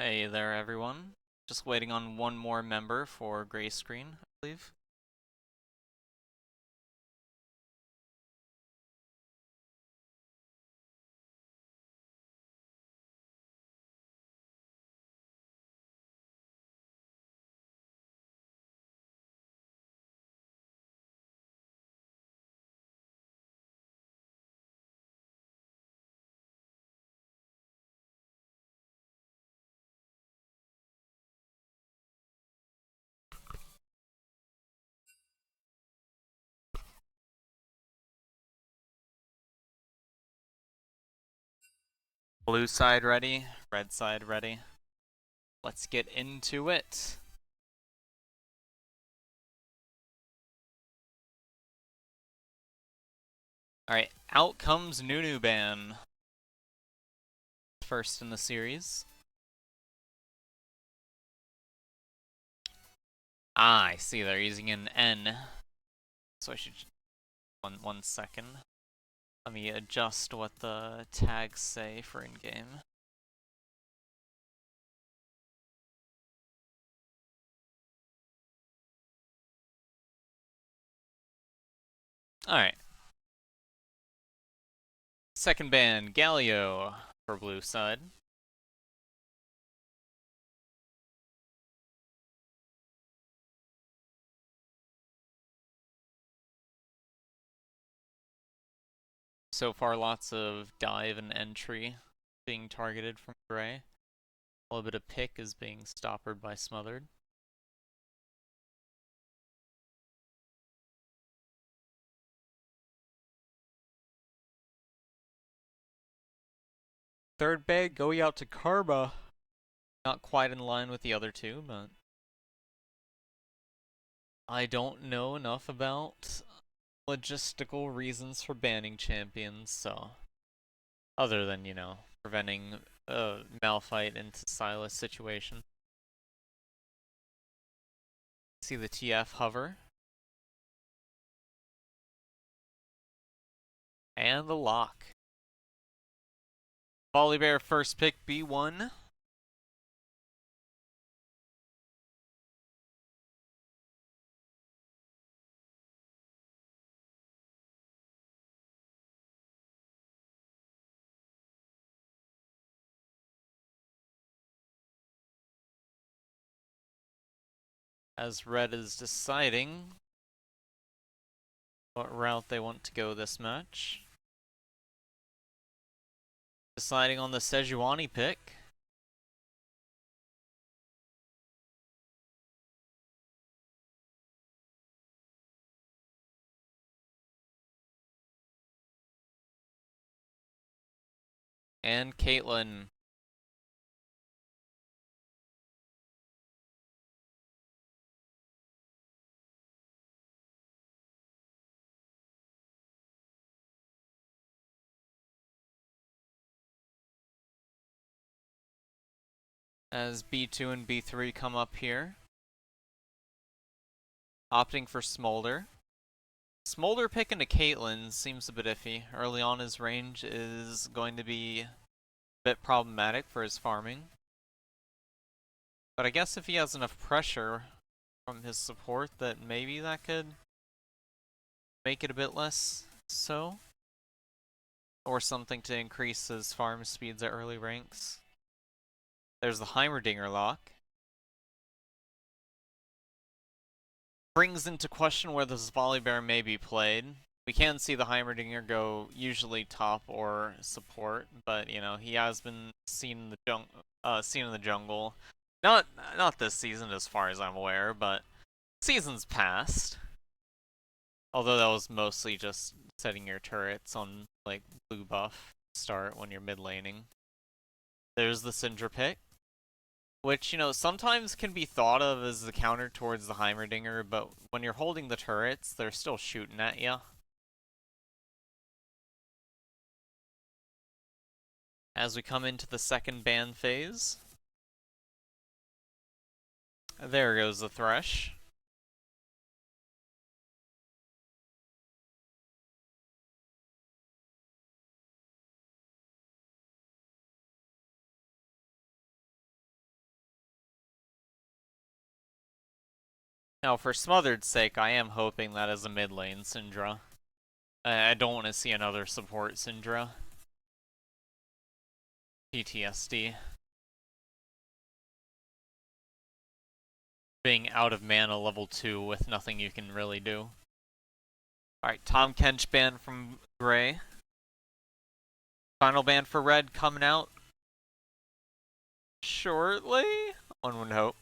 Hey there, everyone. Just waiting on one more member for gray screen, I believe. Blue side ready, red side ready. Let's get into it. Alright, out comes Nunu Ban. First in the series. Ah, I see they're using an N. So I should... One second. Let me adjust what the tags say for in-game. Alright. Second ban, Galio for blue side. So far, lots of dive and entry being targeted from gray. A little bit of pick is being stoppered by Smothered. Third bag going out to Karma. Not quite in line with the other two, but I don't know enough about logistical reasons for banning champions, so other than, preventing a Malphite into Silas situation. See the TF hover. And the lock. Volibear first pick B1. As red is deciding what route they want to go this match. Deciding on the Sejuani pick. And Caitlyn. As B2 and B3 come up here. Opting for Smolder. Smolder picking to Caitlyn seems a bit iffy. Early on, his range is going to be a bit problematic for his farming. But I guess if he has enough pressure from his support, that maybe that could make it a bit less so. Or something to increase his farm speeds at early ranks. There's the Heimerdinger lock. Brings into question whether this Volibear may be played. We can see the Heimerdinger go usually top or support, but he has been seen in the jungle. Not this season as far as I'm aware, but seasons past. Although that was mostly just setting your turrets on like blue buff start when you're mid laning. There's the Syndra pick, which, sometimes can be thought of as the counter towards the Heimerdinger, but when you're holding the turrets, they're still shooting at you. As we come into the second ban phase. There goes the Thresh. Now, for Smothered's sake, I am hoping that is a mid lane Syndra. I don't want to see another support Syndra. PTSD. Being out of mana level 2 with nothing you can really do. Alright, Tom Kench ban from Gray. Final ban for Red coming out shortly? One would hope.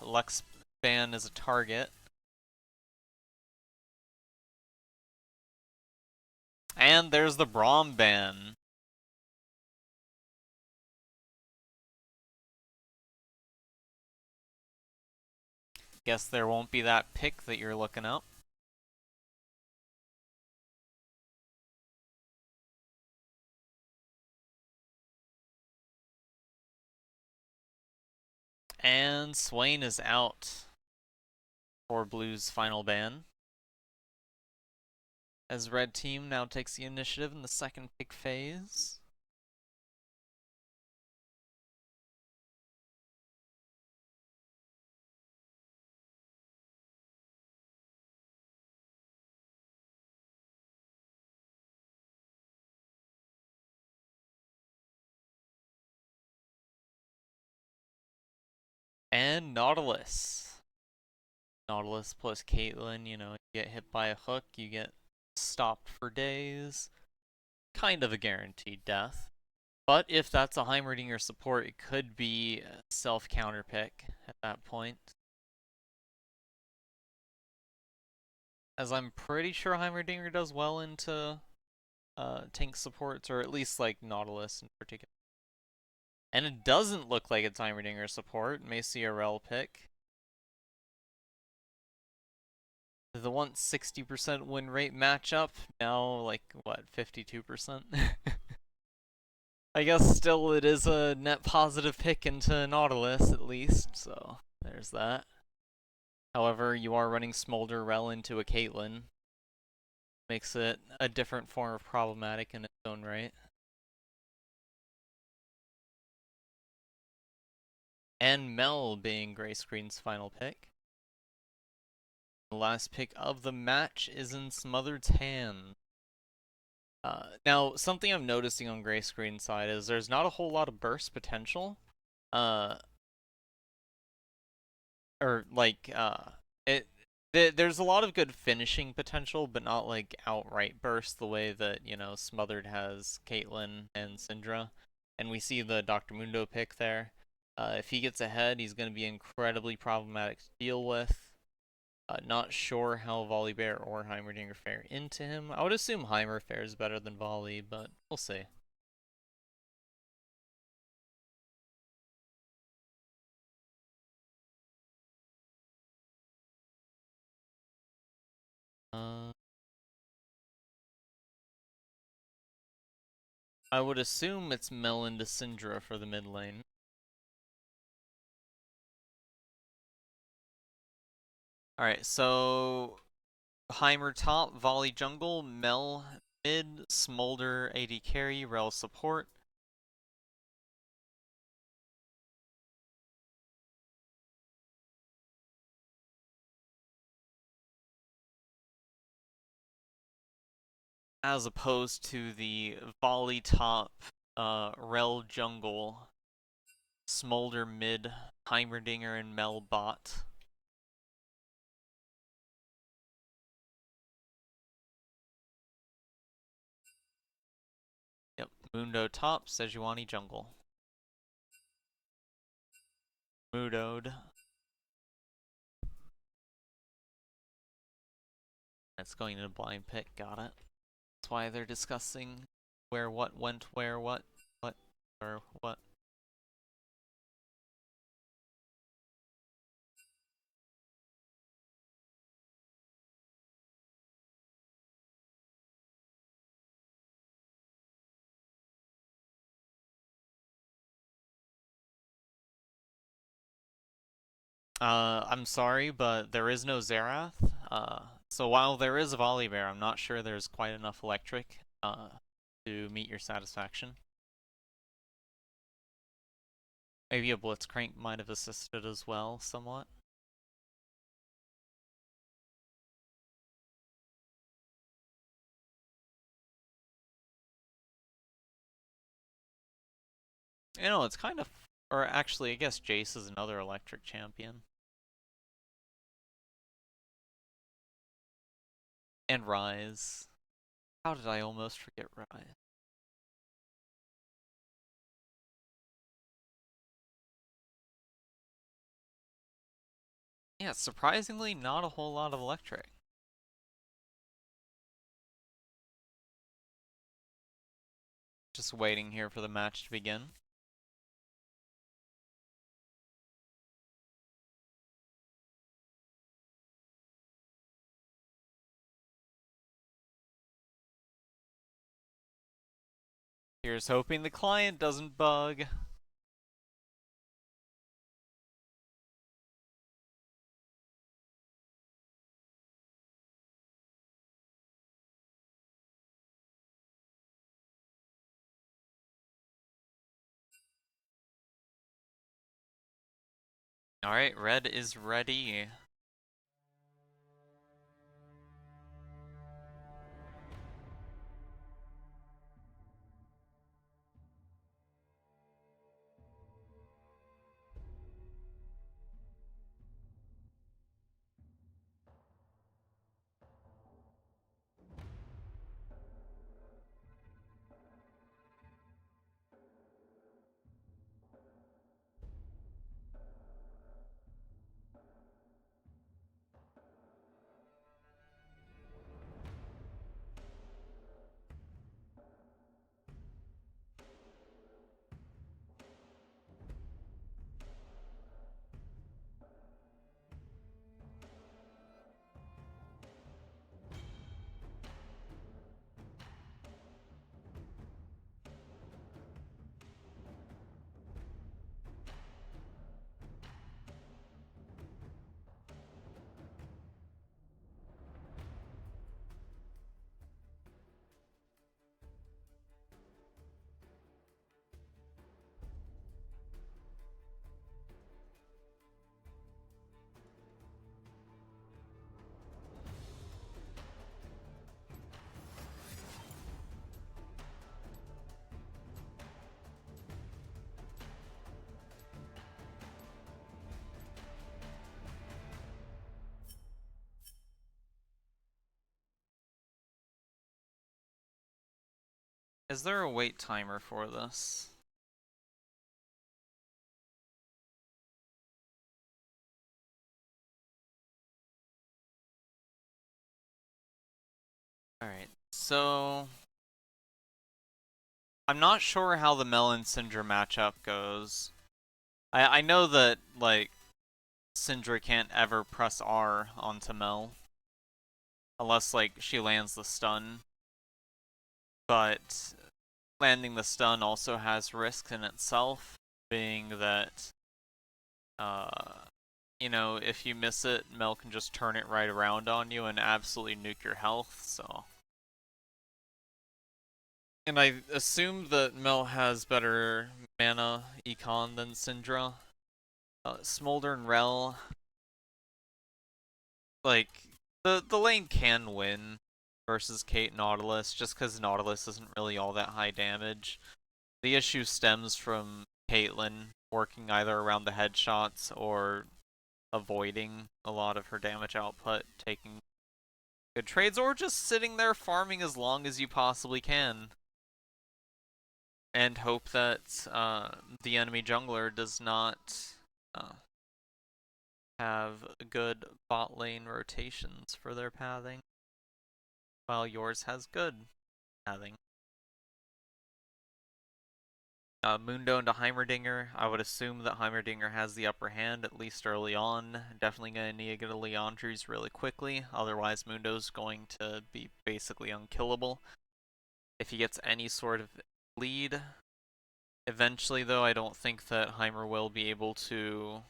Lux ban is a target. And there's the Braum ban. Guess there won't be that pick that you're looking up. And Swain is out for Blue's final ban. As Red Team now takes the initiative in the second pick phase. And Nautilus. Nautilus plus Caitlyn, you know, you get hit by a hook, you get stopped for days. Kind of a guaranteed death. But if that's a Heimerdinger support, it could be a self-counter pick at that point. As I'm pretty sure Heimerdinger does well into tank supports, or at least like Nautilus in particular. And it doesn't look like it's Heimerdinger support. May see a rel pick. The once 60% win rate matchup, now like, what, 52%? I guess still it is a net positive pick into Nautilus at least, so there's that. However, you are running Smolder rel into a Caitlyn. Makes it a different form of problematic in its own right. And Mel being Gray Screen's final pick. The last pick of the match is in Smothered's hand. Now, something I'm noticing on Gray Screen's side is there's not a whole lot of burst potential. Or like, there's a lot of good finishing potential, but not like outright burst the way that, you know, Smothered has Caitlyn and Syndra. And we see the Dr. Mundo pick there. If he gets ahead, he's going to be incredibly problematic to deal with. Not sure how Volibear or Heimerdinger fare into him. I would assume Heimer fares better than Volley, but we'll see. I would assume it's Mel into Syndra for the mid lane. Alright, so Heimer top, Volley jungle, Mel mid, Smolder AD carry, Rel support. As opposed to the Volley top, Rel jungle, Smolder mid, Heimerdinger and Mel bot. Yep, Mundo top, Sejuani jungle. Mudoed. That's going to blind pick, got it. That's why they're discussing where what went where what or what. I'm sorry, but there is no Xerath. So while there is a Volibear, I'm not sure there's quite enough electric to meet your satisfaction. Maybe a Blitzcrank might have assisted as well, somewhat. You know, it's kind of... Or actually, I guess Jace is another electric champion. And Rise. How did I almost forget Rise? Yeah, surprisingly, not a whole lot of electric. Just waiting here for the match to begin. Here's hoping the client doesn't bug. Alright, red is ready. Is there a wait timer for this? Alright, so... I'm not sure how the Mel and Syndra matchup goes. I know that, like, Syndra can't ever press R onto Mel. Unless, like, she lands the stun. But landing the stun also has risk in itself, being that, you know, if you miss it, Mel can just turn it right around on you and absolutely nuke your health, so... And I assume that Mel has better mana econ than Syndra. Smolder and Rel, like, the lane can win versus Kate Nautilus, just because Nautilus isn't really all that high damage. The issue stems from Caitlyn working either around the headshots or avoiding a lot of her damage output, taking good trades, or just sitting there farming as long as you possibly can. And hope that the enemy jungler does not have good bot lane rotations for their pathing, while yours has good pathing. Mundo into Heimerdinger. I would assume that Heimerdinger has the upper hand, at least early on. Definitely going to need to get a Leandries really quickly, otherwise Mundo's going to be basically unkillable if he gets any sort of lead. Eventually, though, I don't think that Heimer will be able to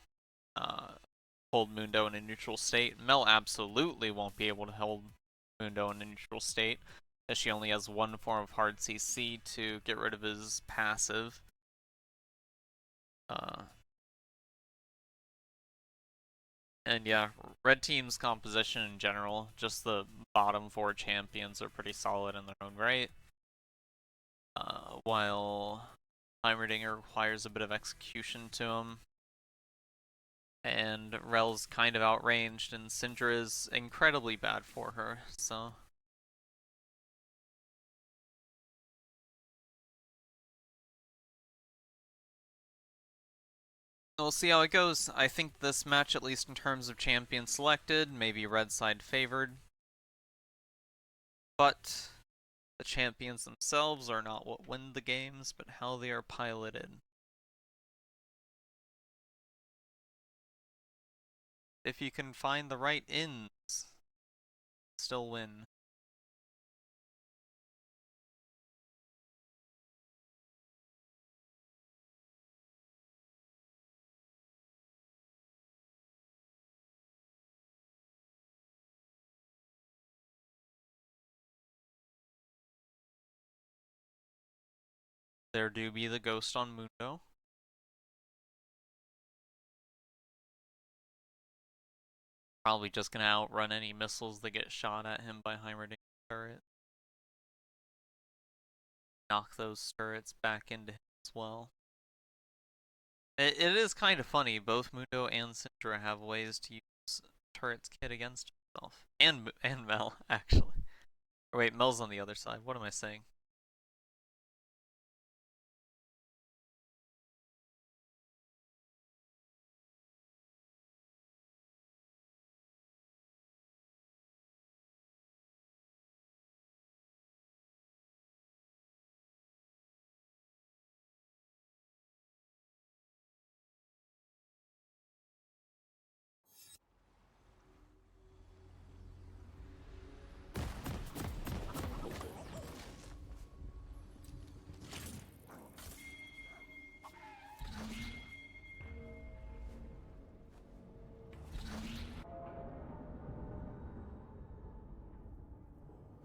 hold Mundo in a neutral state. Mel absolutely won't be able to hold Mundo in a neutral state, as she only has one form of hard CC to get rid of his passive. And yeah, red team's composition in general, just the bottom 4 champions are pretty solid in their own right. While Heimerdinger requires a bit of execution to him. And Rel's kind of outranged, and Syndra is incredibly bad for her, so... We'll see how it goes. I think this match, at least in terms of champions selected, maybe red side favored. But the champions themselves are not what win the games, but how they are piloted. If you can find the right ins, still win. There do be the ghost on Mundo. Probably just gonna outrun any missiles that get shot at him by Heimerding's turret. Knock those turrets back into him as well. It is kind of funny, both Mundo and Syndra have ways to use turret's kit against himself. And Mel, actually. Or wait, Mel's on the other side. What am I saying?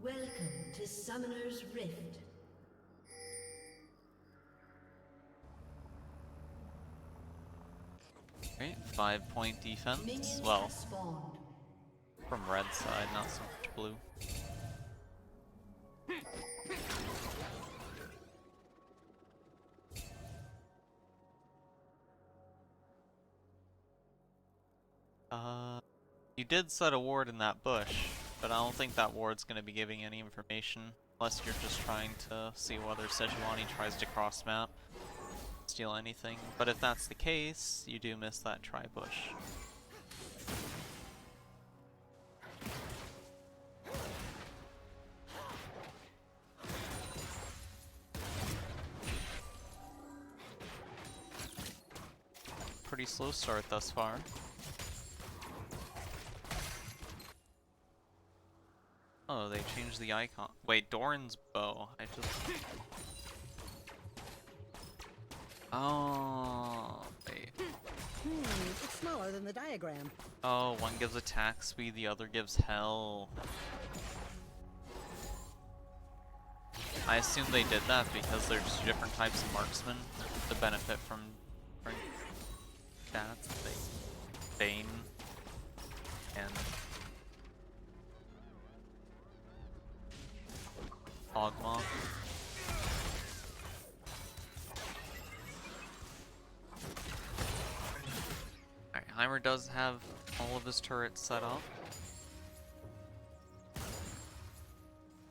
Welcome to Summoner's Rift. Right, 5-point defense. Minions Well, have spawned. from red side, not so much blue. You did set a ward in that bush, but I don't think that ward's going to be giving any information, unless you're just trying to see whether Sejuani tries to cross map, steal anything. But if that's the case, you do miss that tri-bush. Pretty slow start thus far. Oh, they changed the icon. Wait, Doran's bow. I just... Oh, wait. It's smaller than the diagram. Oh, one gives attack speed, the other gives health. I assume they did that because there's different types of marksmen that benefit from different stats. Bane and Ogma. Alright, Heimer does have all of his turrets set up.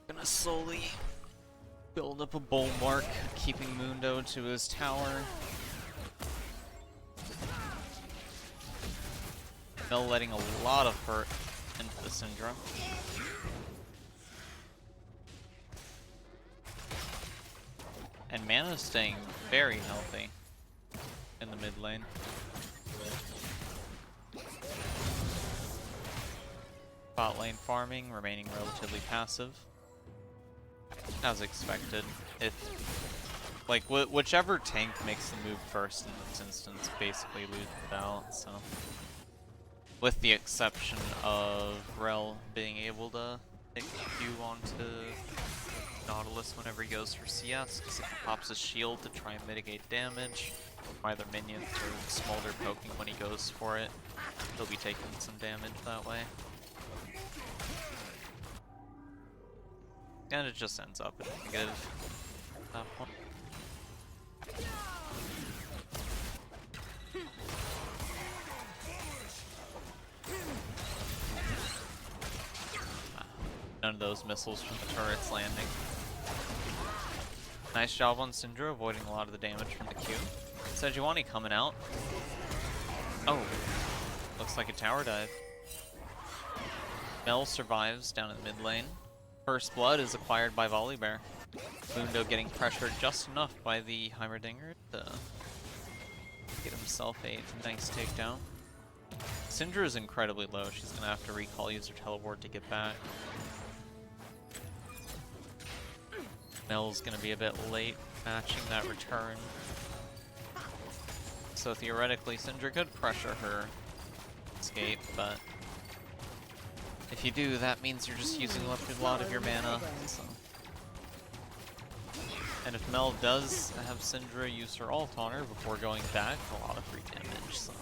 Gonna slowly build up a bulwark, keeping Mundo to his tower. Mel letting a lot of hurt into the Syndra. And Mana's staying very healthy in the mid lane. Bot lane farming, remaining relatively passive. As expected. If, like, whichever tank makes the move first in this instance basically loses it out, so. With the exception of Rel being able to take Q onto Nautilus whenever he goes for CS, because if he pops his shield to try and mitigate damage, either minions or Smolder poking when he goes for it, he'll be taking some damage that way. And it just ends up in negative at that point. None of those missiles from the turrets landing. Nice job on Syndra, avoiding a lot of the damage from the Q. Sejuani coming out. Oh, looks like a tower dive. Mel survives down in the mid lane. First blood is acquired by Volibear. Mundo getting pressured just enough by the Heimerdinger to get himself a nice takedown. Syndra is incredibly low. She's gonna have to recall, use her teleport to get back. Mel's gonna be a bit late matching that return. So theoretically, Syndra could pressure her escape, but if you do, that means you're just using up a lot of your mana. So. And if Mel does have Syndra use her ult on her before going back, a lot of free damage. So.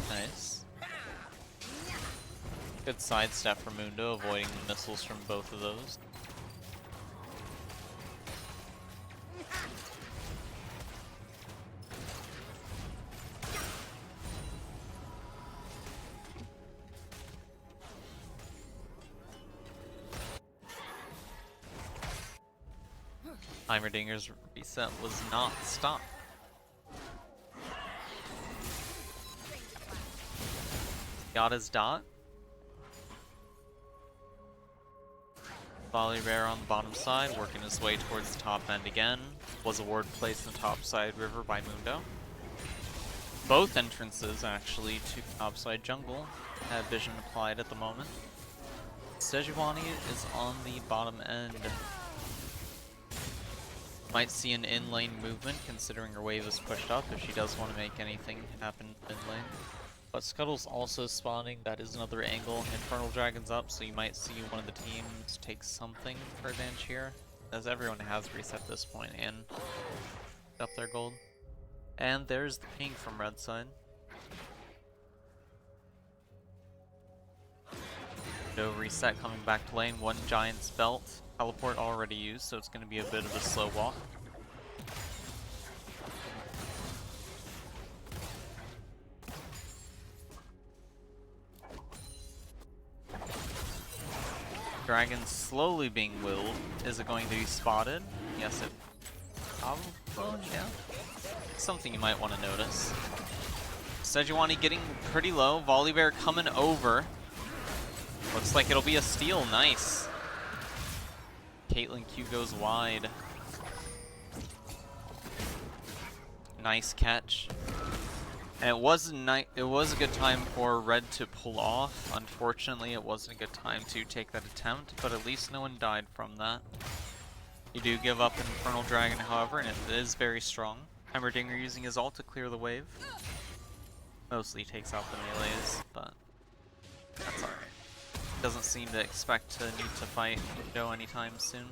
Nice. Good sidestep for Mundo, avoiding the missiles from both of those. Heimerdinger's reset was not stopped. Got his dot. Volibear on the bottom side, working his way towards the top end again. Was a ward placed in the top side river by Mundo. Both entrances, actually, to topside jungle have vision applied at the moment. Sejuani is on the bottom end. Might see an in-lane movement, considering her wave is pushed up, if she does want to make anything happen in-lane. But Scuttle's also spawning, that is another angle. Infernal Dragon's up, so you might see one of the teams take something for advantage here, as everyone has reset this point and up their gold. And there's the ping from red side. No reset coming back to lane, one Giant's Belt. Teleport already used, so it's going to be a bit of a slow walk. Dragon slowly being willed. Is it going to be spotted? Yes, it probably will, yeah. Something you might want to notice. Sejuani getting pretty low. Volibear coming over. Looks like it'll be a steal. Nice. Caitlyn Q goes wide. Nice catch. And it was a good time for Red to pull off. Unfortunately, it wasn't a good time to take that attempt, but at least no one died from that. You do give up Infernal Dragon, however, and it is very strong. Heimerdinger using his ult to clear the wave. Mostly takes out the melees, but that's alright. Doesn't seem to expect to need to fight Mundo anytime soon.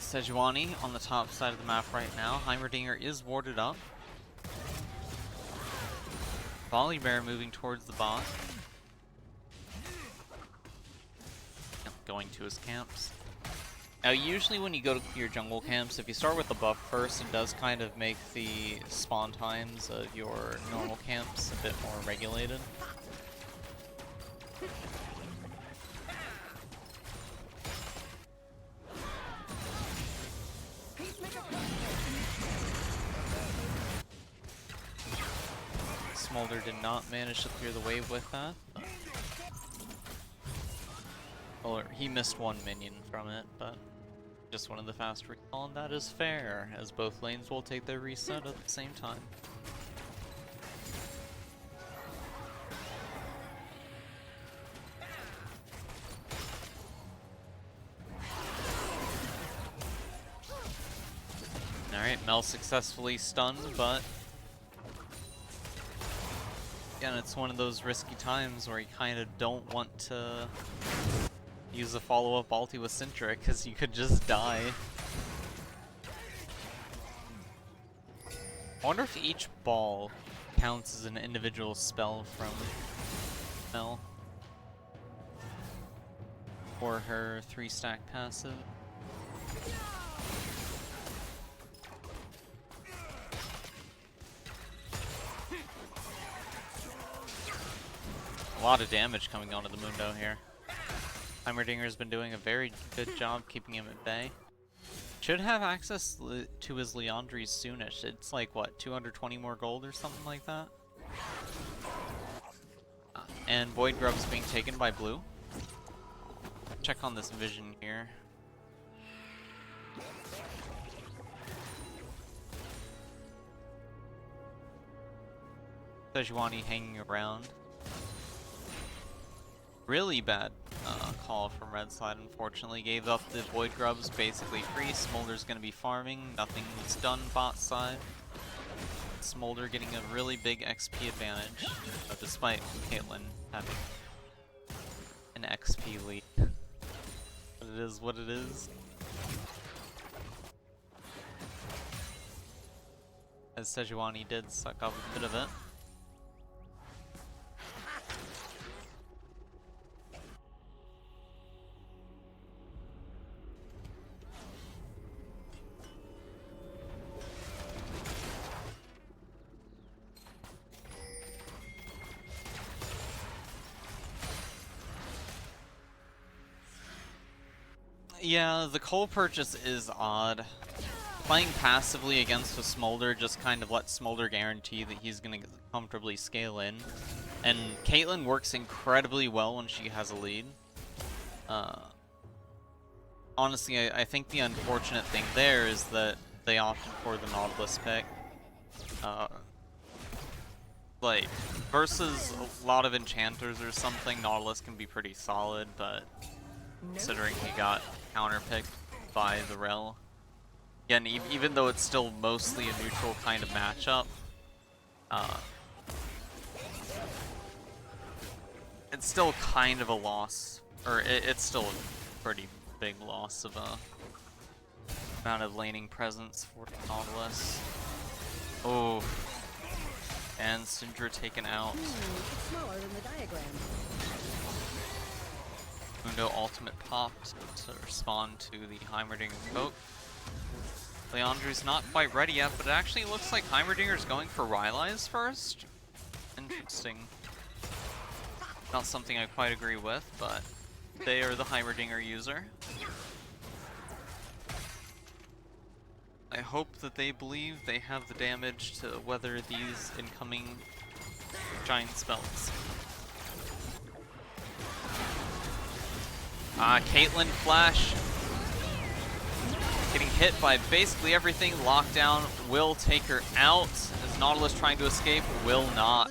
Sejuani on the top side of the map right now. Heimerdinger is warded up. Volibear moving towards the bot. Yep, going to his camps. Now usually when you go to clear jungle camps, if you start with the buff first, it does kind of make the spawn times of your normal camps a bit more regulated. Smolder did not manage to clear the wave with that. Or he missed one minion from it, but just one of the fast recall, and that is fair, as both lanes will take their reset at the same time. Alright, Mel successfully stunned, but again, it's one of those risky times where you kind of don't want to use a follow-up ulti with Syndra, because you could just die. I wonder if each ball counts as an individual spell from Mel. Or her 3-stack passive. A lot of damage coming onto the Mundo here. Heimerdinger's been doing a very good job keeping him at bay. Should have access to his Leandri's soonish. It's like, what, 220 more gold or something like that? And Void Grub's being taken by blue. Check on this vision here. Sejuani hanging around. Really bad call from red side, unfortunately. Gave up the Void Grubs basically free. Smolder's gonna be farming. Nothing was done bot side. Smolder getting a really big XP advantage, despite Caitlyn having an XP lead. But it is what it is. As Sejuani did suck up a bit of it. Yeah, the coal purchase is odd. Playing passively against a Smolder just kind of lets Smolder guarantee that he's going to comfortably scale in. And Caitlyn works incredibly well when she has a lead. Honestly, I think the unfortunate thing there is that they opted for the Nautilus pick. Like, versus a lot of enchanters or something, Nautilus can be pretty solid, but considering he got counterpicked by the Rel. Again, even though it's still mostly a neutral kind of matchup, it's still kind of a loss, or it's still a pretty big loss of a amount of laning presence for Nautilus. Oh, and Syndra taken out. It's smaller than the diagram. Mundo ultimate popped to respond to the Heimerdinger poke. Leandri's not quite ready yet, but it actually looks like Heimerdinger's going for Rylai's first. Interesting. Not something I quite agree with, but they are the Heimerdinger user. I hope that they believe they have the damage to weather these incoming giant spells. Caitlyn Flash getting hit by basically everything. Lockdown will take her out as Nautilus trying to escape will not.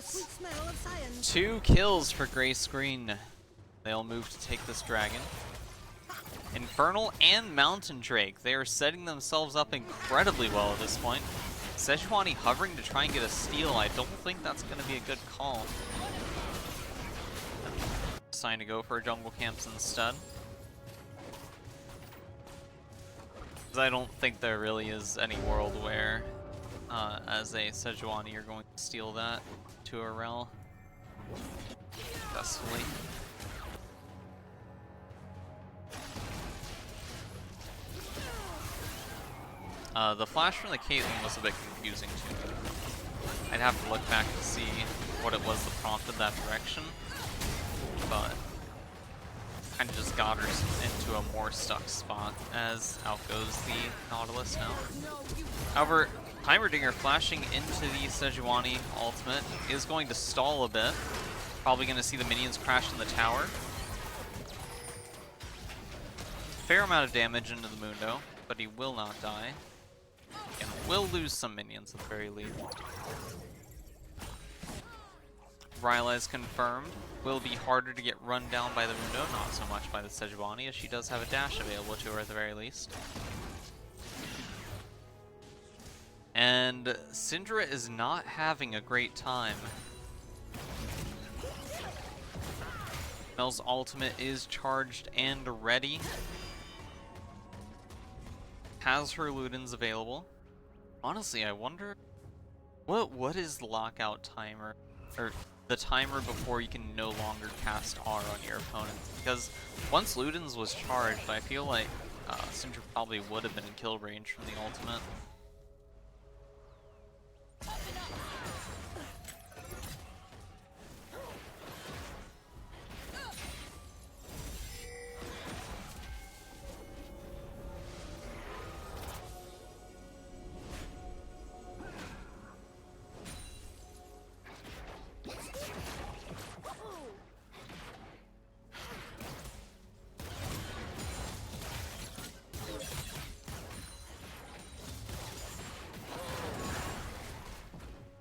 2 kills for Grey Screen. They'll move to take this dragon. Infernal and Mountain Drake. They are setting themselves up incredibly well at this point. Sejuani hovering to try and get a steal. I don't think that's going to be a good call. Deciding to go for jungle camps instead. Because I don't think there really is any world where, as a Sejuani, you're going to steal that to a Rel successfully. The flash from the Caitlyn was a bit confusing too. I'd have to look back to see what it was that prompted that direction, but kind of just got her into a more stuck spot as out goes the Nautilus now. However, Heimerdinger flashing into the Sejuani ultimate is going to stall a bit. Probably going to see the minions crash in the tower. Fair amount of damage into the Mundo, but he will not die. And will lose some minions at the very least. Ryla is confirmed. Will be harder to get run down by the Mundo, not so much by the Sejuani, as she does have a dash available to her at the very least. And Syndra is not having a great time. Mel's ultimate is charged and ready. Has her Ludens available. Honestly, I wonder what is the lockout timer, or the timer before you can no longer cast R on your opponents? Because once Ludens was charged, I feel like Syndra probably would have been in kill range from the ultimate.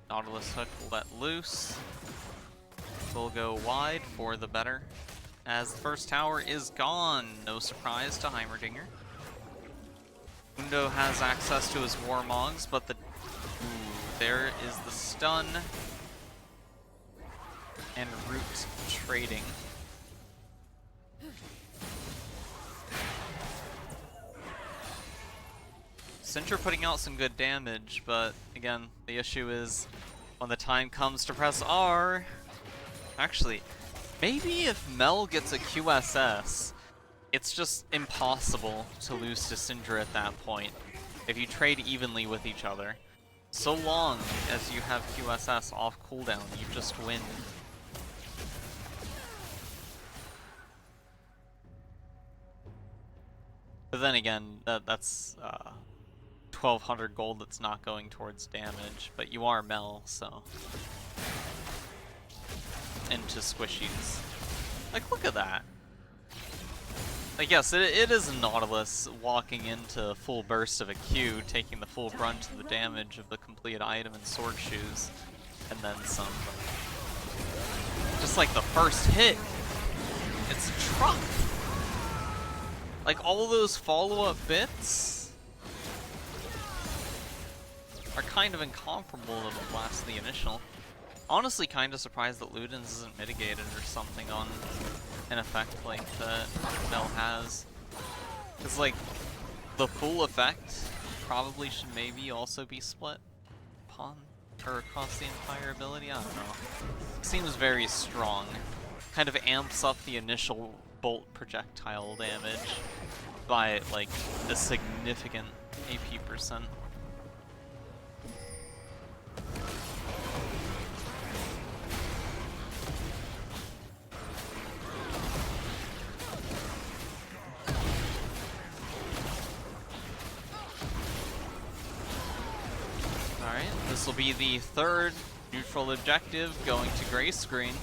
Nautilus Hook let loose. Will go wide for the better. As the first tower is gone, no surprise to Heimerdinger. Mundo has access to his Warmogs, but there is the stun. And root trading. Syndra putting out some good damage, but again, the issue is when the time comes to press R. Actually, maybe if Mel gets a QSS, it's just impossible to lose to Syndra at that point if you trade evenly with each other. So long as you have QSS off cooldown, you just win. But then again, that's 1,200 gold that's not going towards damage, but you are Mel, so. Into squishies. Like, look at that. Like, yes, it is Nautilus walking into full burst of a Q, taking the full brunt of the damage of the completed item and sword shoes, and then some. Just like the first hit, it's a truck. Like, all those follow-up bits are kind of incomparable to the blast of the initial. Honestly, kind of surprised that Ludens isn't mitigated or something on an effect like that Mel has. Because, like, the full effect probably should maybe also be split upon or across the entire ability. I don't know. Seems very strong. Kind of amps up the initial bolt projectile damage by, like, a significant AP percent. Alright, this will be the third neutral objective going to gray screen.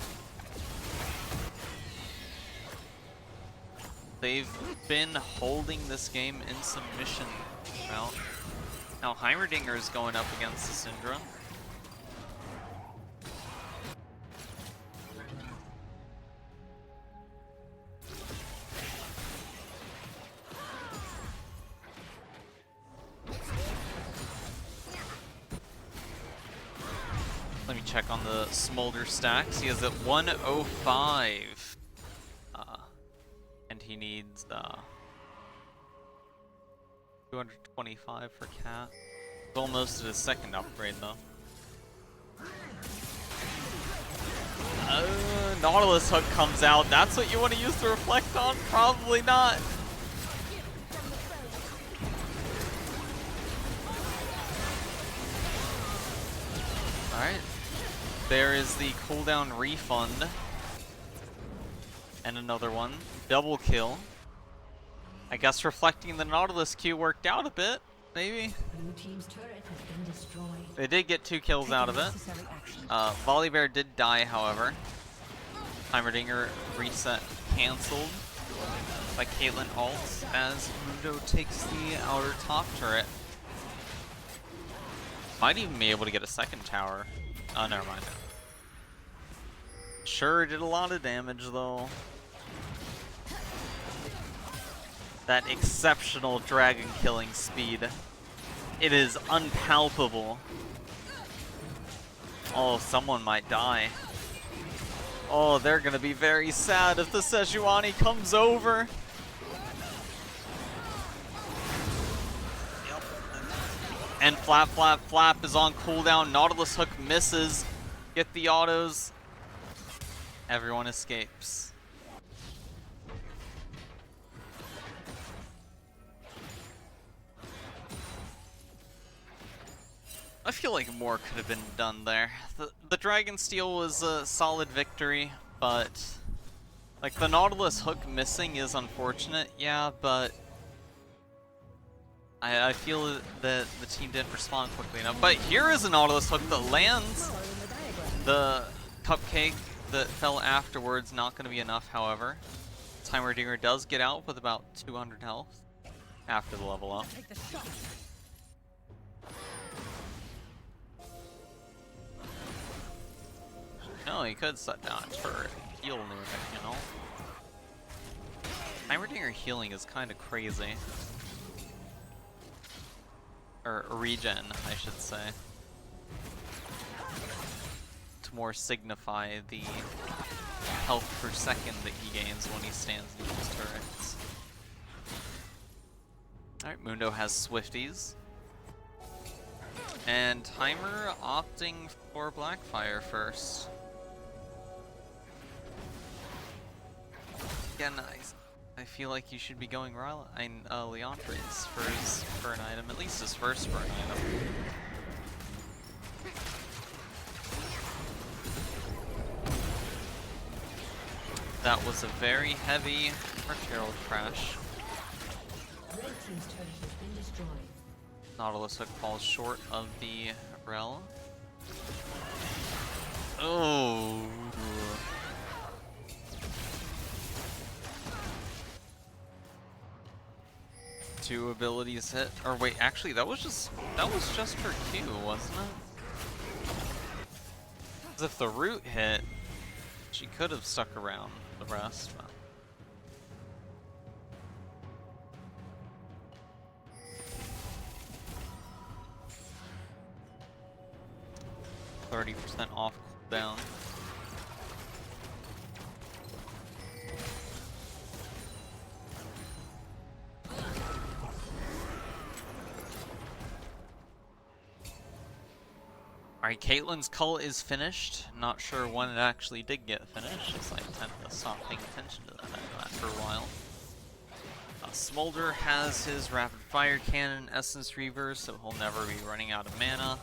They've been holding this game in submission throughout. Now Heimerdinger is going up against the Syndra. Let me check on the Smolder stacks. He is at 105. And he needs 225 for Cat. It's almost at his second upgrade though. Nautilus Hook comes out. That's what you want to use to reflect on? Probably not. Alright. There is the cooldown refund. And another one. Double kill. I guess reflecting the Nautilus Q worked out a bit. maybe? Blue team's turret has been destroyed. They did get 2 kills out of it. Necessary action. Volibear did die, however. Heimerdinger reset cancelled by Caitlyn ults as Mundo takes the outer top turret. Might even be able to get a second tower. Oh, never mind. Sure did a lot of damage though. That exceptional dragon killing speed. It is unpalpable. Oh, someone might die. Oh, they're gonna be very sad if the Sejuani comes over. Yep. And Flap Flap Flap is on cooldown. Nautilus Hook misses. Get the autos. Everyone escapes. I feel like more could have been done there. The Dragon Steel was a solid victory, but like the Nautilus Hook missing is unfortunate, yeah, but I feel that the team didn't respond quickly enough. But here is a Nautilus Hook that lands. Smaller in the diagram. The Cupcake that fell afterwards, not going to be enough, however. Heimerdinger does get out with about 200 health after the level up. Take the shot. No, he could set down a turret. Heal near it, you know? Heimerdinger healing is kind of crazy. Or regen, I should say. To more signify the health per second that he gains when he stands in these turrets. Alright, Mundo has Swifties. And Heimer opting for Blackfire first. Again, I feel like you should be going Leontres for an item, at least his first for an item. That was a very heavy Herald crash. Red team's turret has been destroyed. Nautilus Hook falls short of the Rel. Oh. Two abilities hit. Or wait, actually that was just her Q, wasn't it? 'Cause if the root hit, she could have stuck around the rest, but 30% off cooldown. Alright, Caitlyn's cult is finished. Not sure when it actually did get finished, as I tend to stop paying attention to that after a while. Smolder has his rapid fire cannon essence reaver, so he'll never be running out of mana.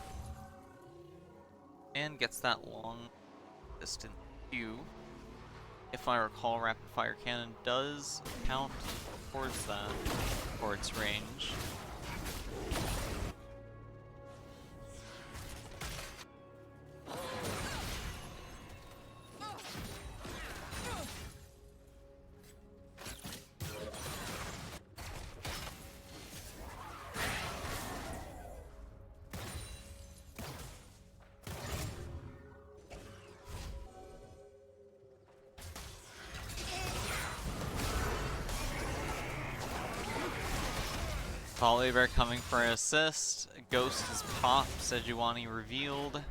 And gets that long distance Q. If I recall, rapid fire cannon does count towards that, for its range. Volibear coming for an assist. Ghost is popped. Sejuani revealed.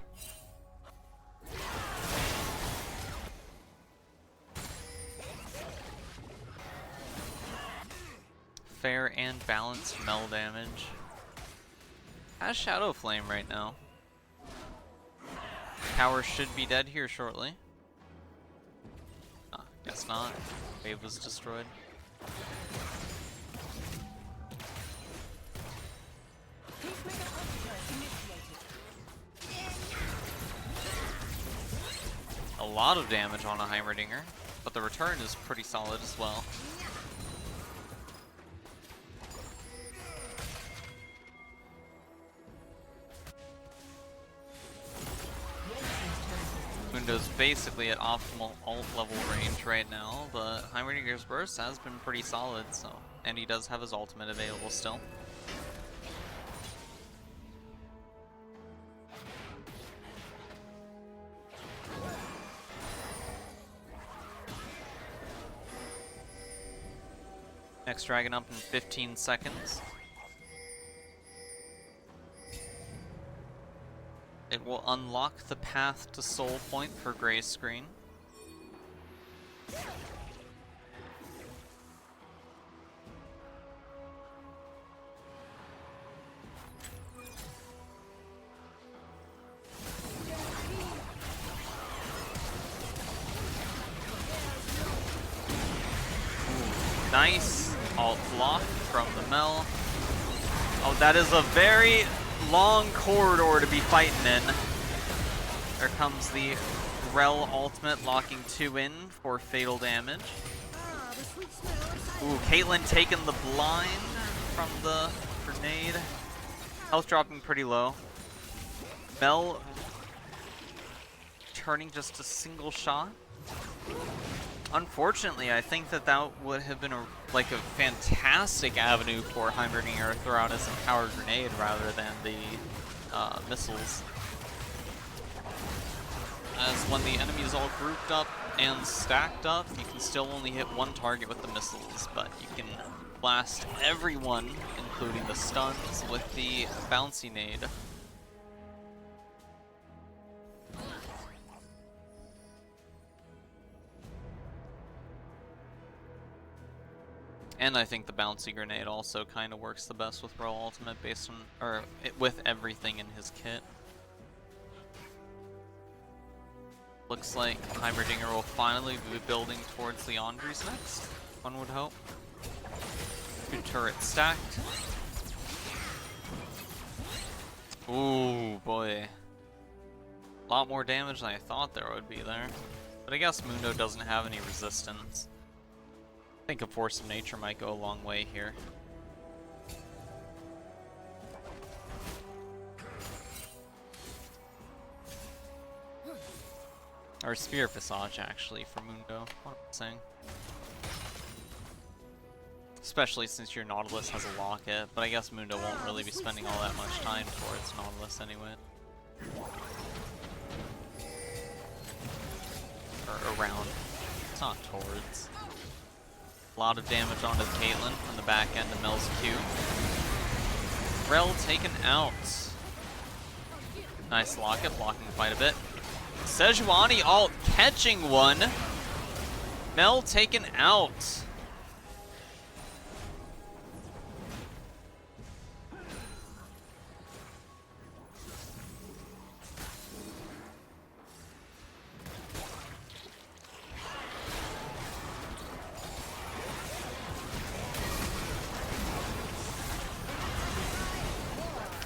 Fair and balanced mel damage. Has Shadow Flame right now. Tower should be dead here shortly. Guess not. Wave was destroyed. A lot of damage on a Heimerdinger, but the return is pretty solid as well. Mundo's basically at optimal ult level range right now, but Heimerdinger's burst has been pretty solid, so, and he does have his ultimate available still. Next dragon up in 15 seconds. It will unlock the path to Soul Point for Gray Screen. Ooh, nice alt block from the Mel. Oh, that is a very long corridor to be fighting in. There comes the Rel ultimate, locking 2 in for fatal damage. Ooh, Caitlyn taking the blind from the grenade. Health dropping pretty low. Mel turning just a single shot. Unfortunately, I think that that would have been a fantastic avenue for Heimerdinger to throw out his empowered grenade rather than the missiles. As when the enemy is all grouped up and stacked up, you can still only hit one target with the missiles, but you can blast everyone, including the stuns, with the bouncy nade. And I think the bouncy grenade also kind of works the best with Rel ultimate based on, or with everything in his kit. Looks like Heimerdinger will finally be building towards the Andres next, one would hope. 2 turrets stacked. Ooh, boy. A lot more damage than I thought there would be there. But I guess Mundo doesn't have any resistance. I think a Force of Nature might go a long way here. Or Sphere of Visage, actually, for Mundo, what am I saying? Especially since your Nautilus has a locket, but I guess Mundo won't really be spending all that much time towards Nautilus anyway. Or around. It's not towards. A lot of damage onto Caitlyn from the back end of Mel's Q. Rel taken out. Nice locket, blocking quite a bit. Sejuani ult catching one. Mel taken out.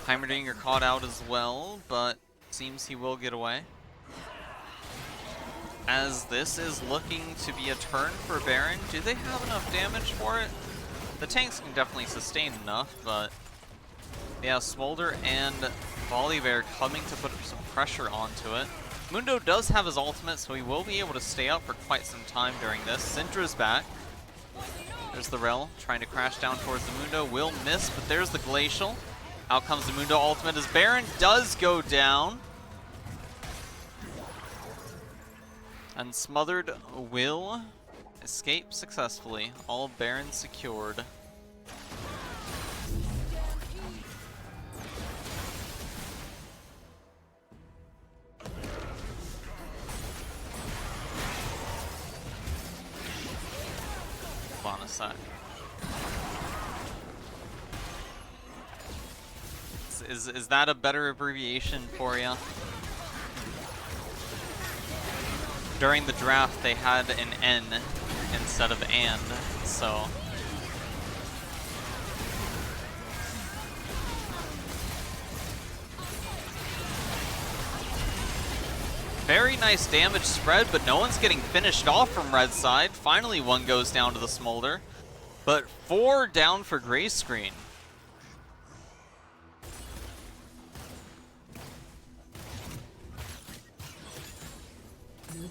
Heimerdinger caught out as well, but seems he will get away. As this is looking to be a turn for Baron, do they have enough damage for it? The tanks can definitely sustain enough, but yeah, Smolder and Volibear coming to put some pressure onto it. Mundo does have his ultimate, so he will be able to stay up for quite some time during this. Syndra's back. There's the Rel trying to crash down towards the Mundo. Will miss, but there's the Glacial. Out comes the Mundo ultimate as Baron does go down. And Smothered will escape successfully. All Barons secured. Hold on a sec. Is that a better abbreviation for you? During the draft, they had an N instead of and, so. Very nice damage spread, but no one's getting finished off from red side. Finally, one goes down to the Smolder, but 4 down for Gray Screen.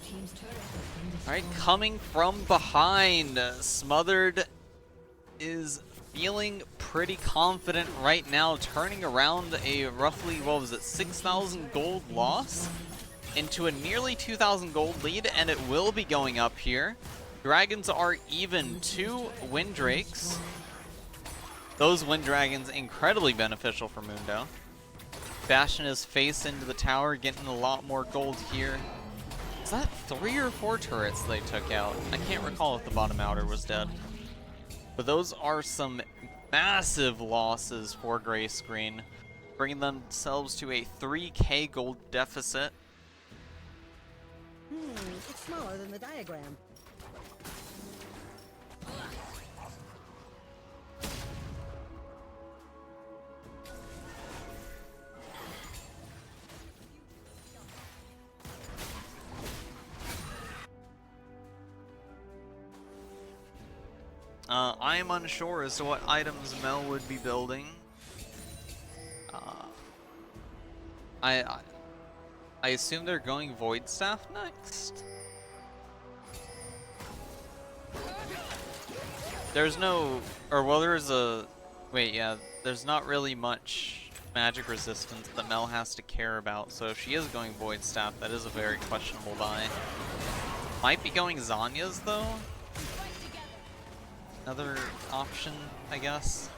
team's turret has been destroyed. Alright, coming from behind, Smothered is feeling pretty confident right now, turning around a roughly, what was it, 6,000 gold loss into a nearly 2,000 gold lead, and it will be going up here. Dragons are even, 2 Wind Drakes. Those Wind Dragons incredibly beneficial for Mundo. Bashing his face into the tower, getting a lot more gold here. Is that 3 or 4 turrets they took out? I can't recall if the bottom outer was dead. But those are some massive losses for Gray Screen, bringing themselves to a 3k gold deficit. It's smaller than the diagram. I am unsure as to what items Mel would be building. I assume they're going Void Staff next. There's no, or well, there's a, wait, yeah, there's not really much magic resistance that Mel has to care about. So if she is going Void Staff, that is a very questionable buy. Might be going Zanya's though. Another option, I guess.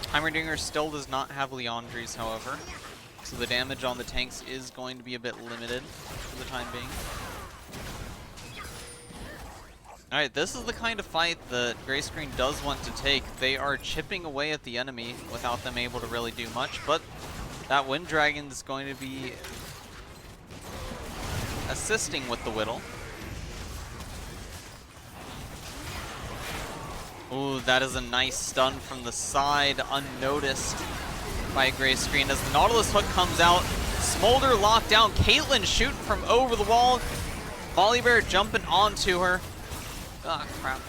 Heimerdinger still does not have Leandries, however, so the damage on the tanks is going to be a bit limited for the time being. Alright, this is the kind of fight that Gray Screen does want to take. They are chipping away at the enemy without them able to really do much, but that Wind Dragon is going to be assisting with the Whittle. Ooh, that is a nice stun from the side, unnoticed by Gray Screen as the Nautilus hook comes out. Smolder locked down. Caitlyn shooting from over the wall. Volibear jumping onto her. Ah, crap.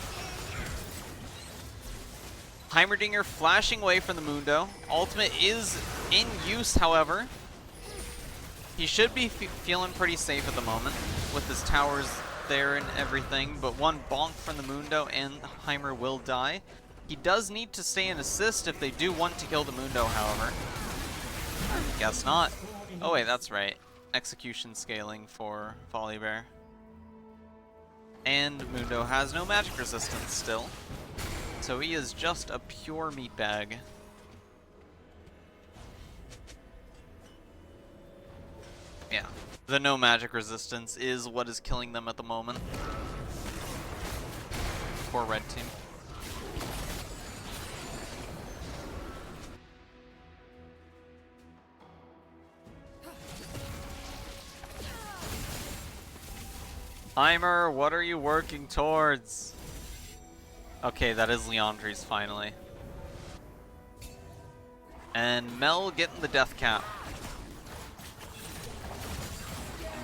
Heimerdinger flashing away from the Mundo. Ultimate is in use, however. He should be feeling pretty safe at the moment with his towers there and everything, but one bonk from the Mundo and Heimer will die. He does need to stay and assist if they do want to kill the Mundo, however. Guess not. Oh wait, that's right. Execution scaling for Volibear. And Mundo has no magic resistance still, so he is just a pure meat bag. Yeah, the no magic resistance is what is killing them at the moment. Poor red team. Heimer, what are you working towards? Okay, that is Leandries finally. And Mel getting the death cap.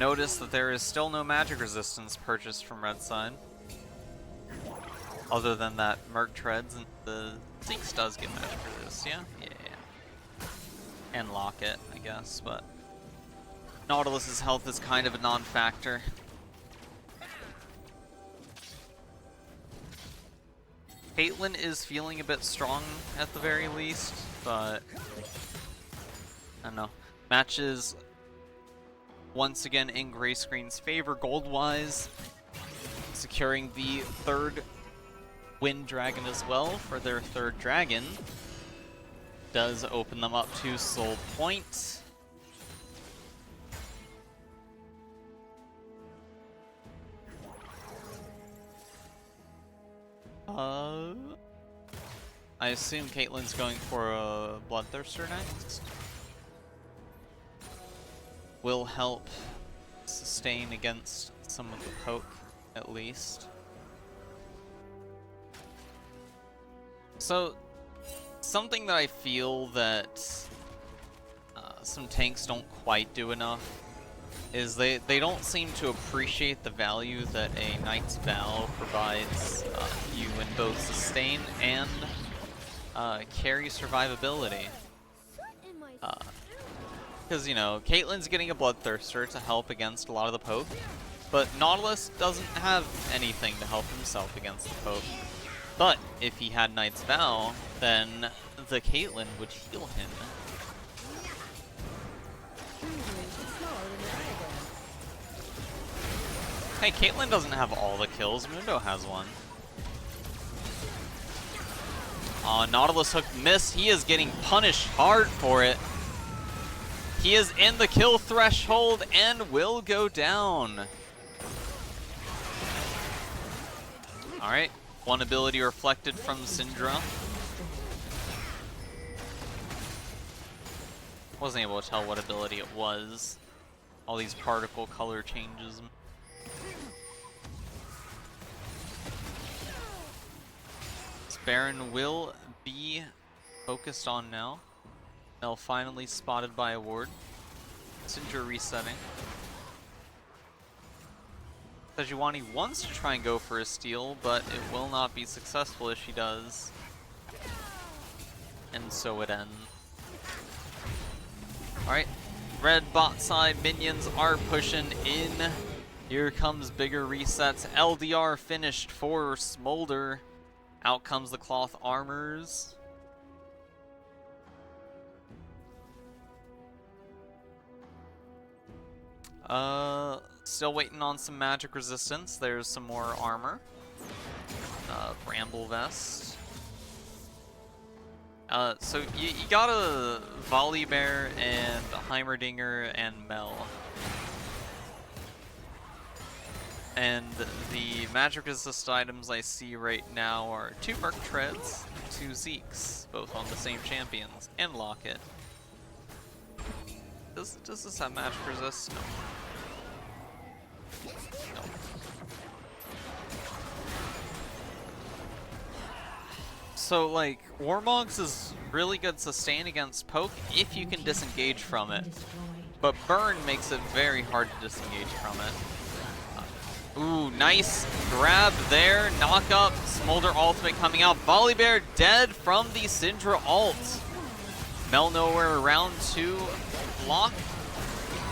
Notice that there is still no magic resistance purchased from red side. Other than that Merc Treads, and the Zeeks does get magic resist, yeah? Yeah. And Locket, I guess, but Nautilus's health is kind of a non-factor. Caitlyn is feeling a bit strong at the very least, but I don't know. Matches once again in Gray Screen's favor gold-wise, securing the 3rd Wind Dragon as well for their 3rd dragon. Does open them up to Soul Point. I assume Caitlyn's going for a Bloodthirster next. Will help sustain against some of the poke, at least. So, something that I feel that some tanks don't quite do enough is they don't seem to appreciate the value that a Knight's Vow provides you in both sustain and carry survivability. Because, you know, Caitlyn's getting a Bloodthirster to help against a lot of the poke, but Nautilus doesn't have anything to help himself against the poke. But if he had Knight's Vow, then the Caitlyn would heal him. It's smaller than the diagram. Hey, Caitlyn doesn't have all the kills. Mundo has one. Aw, Nautilus hook missed. He is getting punished hard for it. He is in the kill threshold and will go down. Alright, one ability reflected from Syndra. Wasn't able to tell what ability it was. All these particle color changes. This Baron will be focused on now. Mel finally spotted by a ward. Syndra resetting. Sejuani wants to try and go for a steal, but it will not be successful if she does. And so it ends. Alright, red bot side minions are pushing in. Here comes bigger resets. LDR finished for Smolder. Out comes the cloth armors. Still waiting on some magic resistance. There's some more armor. Bramble vest. So you got a Volibear and a Heimerdinger and Mel. And the magic resist items I see right now are 2 Merc Treads, 2 Zeeks, both on the same champions, and Locket. Does this have magic resist? No. No. So, like, Warmogs is really good sustain against poke if you can disengage from it. But burn makes it very hard to disengage from it. Ooh, nice grab there. Knock up. Smolder ultimate coming out. Volibear dead from the Syndra ult. Mel nowhere around to block.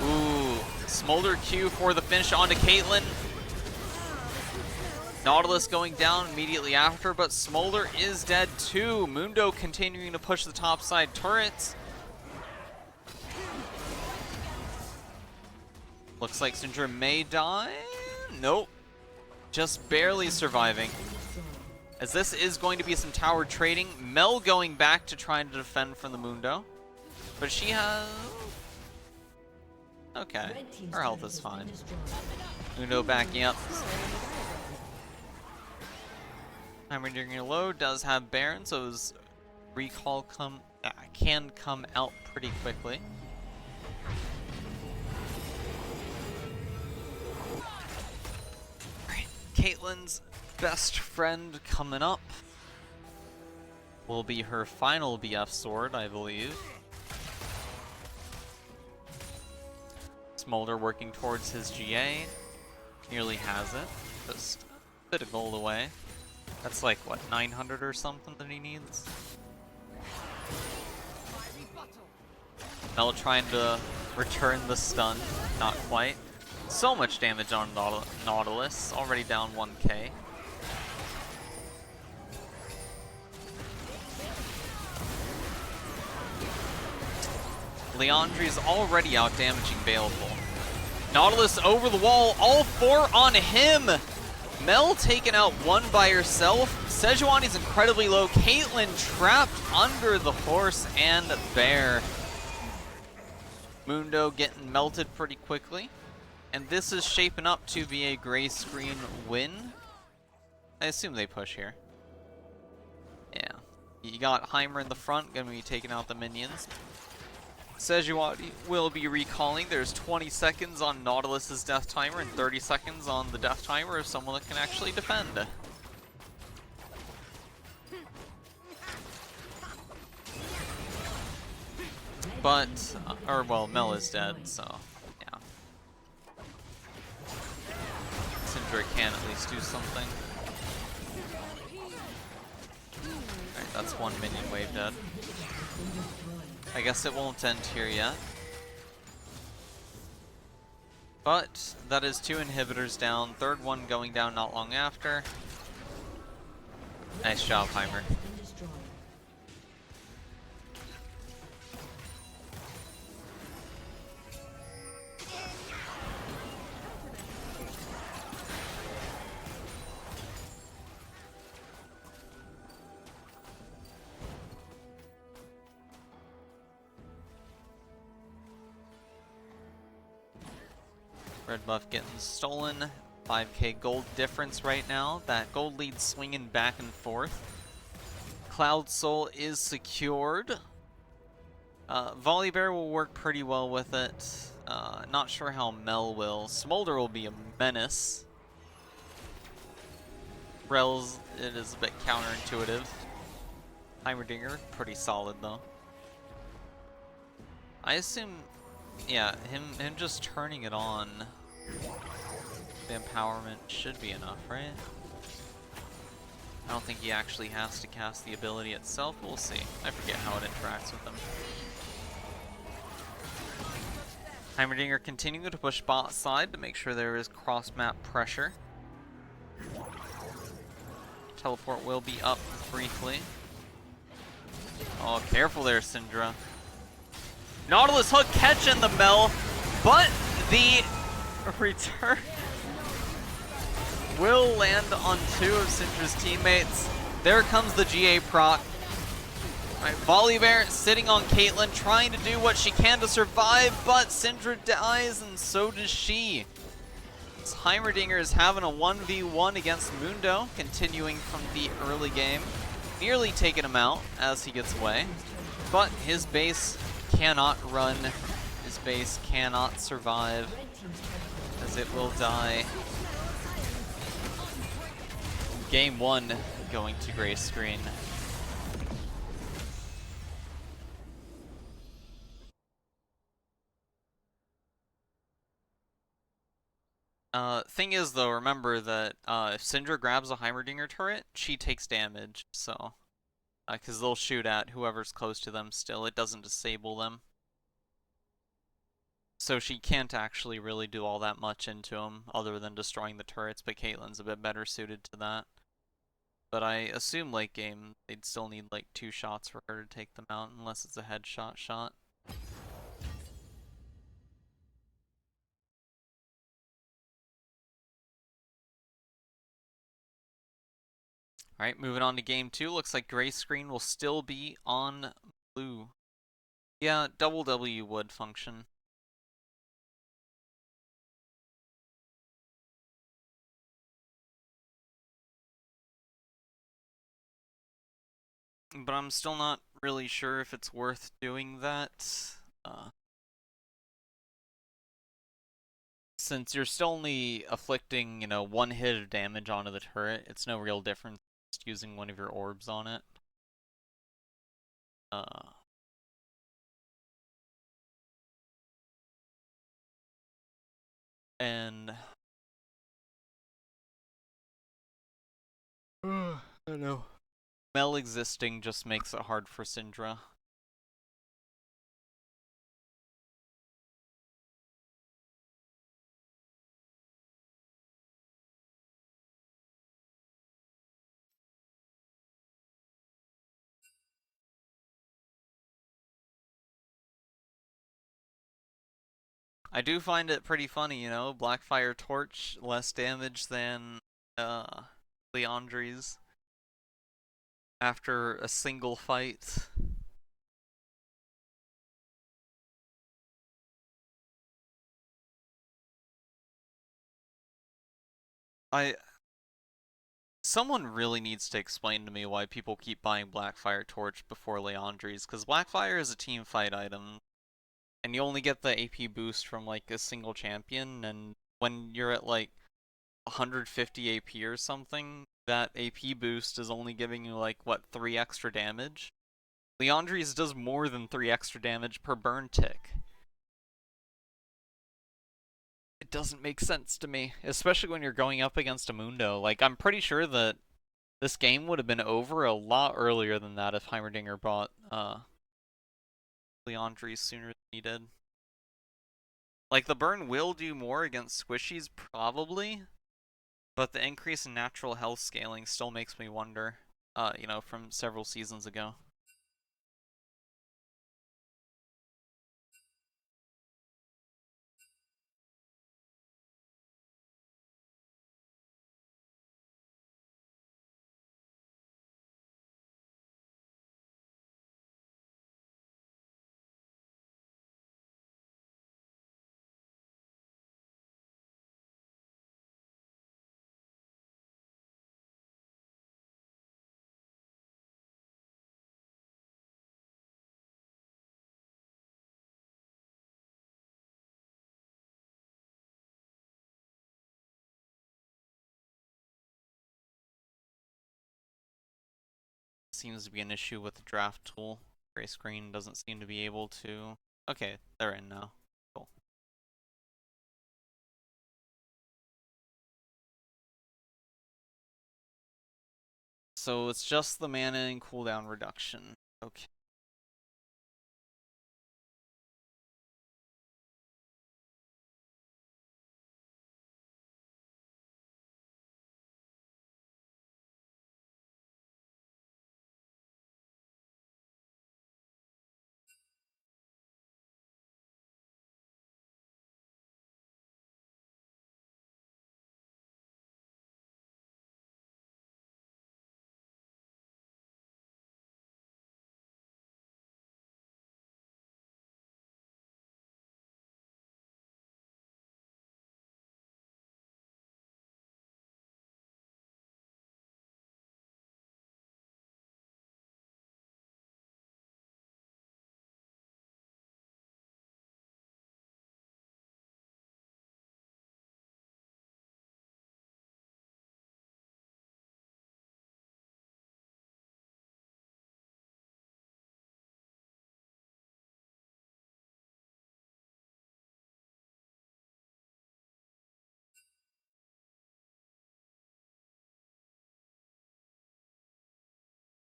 Ooh, Smolder Q for the finish onto Caitlyn. Nautilus going down immediately after, but Smolder is dead too. Mundo continuing to push the top side turrets. Looks like Syndra may die. Nope. Just barely surviving. As this is going to be some tower trading. Mel going back to try to defend from the Mundo. But she has... Okay. Her health is fine. Mundo backing up. Heimerdinger low does have Baron, so his recall can come out pretty quickly. Alright, Caitlyn's best friend coming up will be her final BF sword, I believe. Smolder working towards his GA. Nearly has it. Just a bit of gold away. That's like, what, 900 or something that he needs? Mel trying to return the stun. Not quite. So much damage on Nautilus. Already down 1k. Leandri's already out damaging Baleful. Nautilus over the wall. All 4 on him. Mel taken out 1 by herself. Sejuani's incredibly low. Caitlyn trapped under the horse and bear. Mundo getting melted pretty quickly. And this is shaping up to be a gray screen win. I assume they push here. Yeah. You got Heimer in the front, gonna be taking out the minions. Sejuani will be recalling. There's 20 seconds on Nautilus's death timer and 30 seconds on the death timer of someone that can actually defend. But, well, Mel is dead, so, yeah. Syndra can at least do something. Alright, that's 1 minion wave dead. I guess it won't end here yet. But that is 2 inhibitors down, third one going down not long after. Nice job, Heimer. Been destroyed. Red buff getting stolen. 5k gold difference right now. That gold lead swinging back and forth. Cloud Soul is secured. Volibear will work pretty well with it. Not sure how Mel will. Smolder will be a menace. Rel's, it is a bit counterintuitive. Heimerdinger, pretty solid though. I assume, yeah, him just turning it on, the empowerment should be enough, right? I don't think he actually has to cast the ability itself. We'll see. I forget how it interacts with him. Heimerdinger continuing to push bot side to make sure there is cross-map pressure. Teleport will be up briefly. Oh, careful there, Syndra. Nautilus hook catching the Mel, but the return will land on 2 of Syndra's teammates. There comes the GA proc. Alright, Volibear sitting on Caitlyn, trying to do what she can to survive, but Syndra dies and so does she. This Heimerdinger is having a 1v1 against Mundo, continuing from the early game. Nearly taking him out as he gets away, but his base cannot run. His base cannot survive, as it will die. Game 1 going to gray screen. Thing is though, remember that if Syndra grabs a Heimerdinger turret, she takes damage, so because they'll shoot at whoever's close to them still, it doesn't disable them. So she can't actually really do all that much into them other than destroying the turrets, but Caitlyn's a bit better suited to that. But I assume late game, they'd still need like 2 shots for her to take them out, unless it's a headshot shot. Alright, moving on to game 2. Looks like gray screen will still be on blue. Yeah, double W would function. But I'm still not really sure if it's worth doing that. Since you're still only afflicting, 1 hit of damage onto the turret, it's no real difference just using one of your orbs on it. And I don't know. Mel existing just makes it hard for Syndra. I do find it pretty funny, Blackfire Torch, less damage than Leandri's after a single fight. Someone really needs to explain to me why people keep buying Blackfire Torch before Leandri's, because Blackfire is a team fight item, and you only get the AP boost from like a single champion, and when you're at like 150 AP or something, that AP boost is only giving you like, what, 3 extra damage? Leandri's does more than 3 extra damage per burn tick. It doesn't make sense to me, especially when you're going up against a Mundo. Like, I'm pretty sure that this game would have been over a lot earlier than that if Heimerdinger bought Leandri's sooner than he did. Like, the burn will do more against squishies, probably, but the increase in natural health scaling still makes me wonder, you know, from several seasons ago. Seems to be an issue with the draft tool. Gray screen doesn't seem to be able to... Okay, they're in now. Cool. So it's just the mana and cooldown reduction. Okay.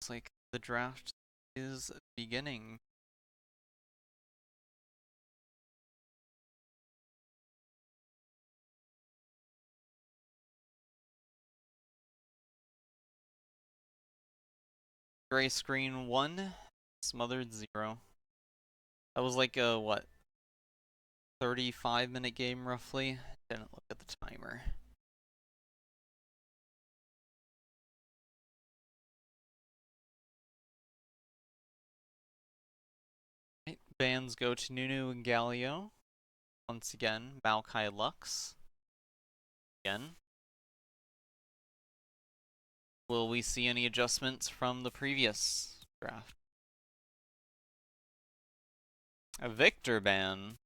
Looks like the draft is beginning. Gray screen 1, Smothered 0. That was like a, what, 35-minute game roughly? Didn't look at the timer. Right, bans go to Nunu and Galio. Once again, Maokai Lux. Again. Will we see any adjustments from the previous draft? A Victor ban.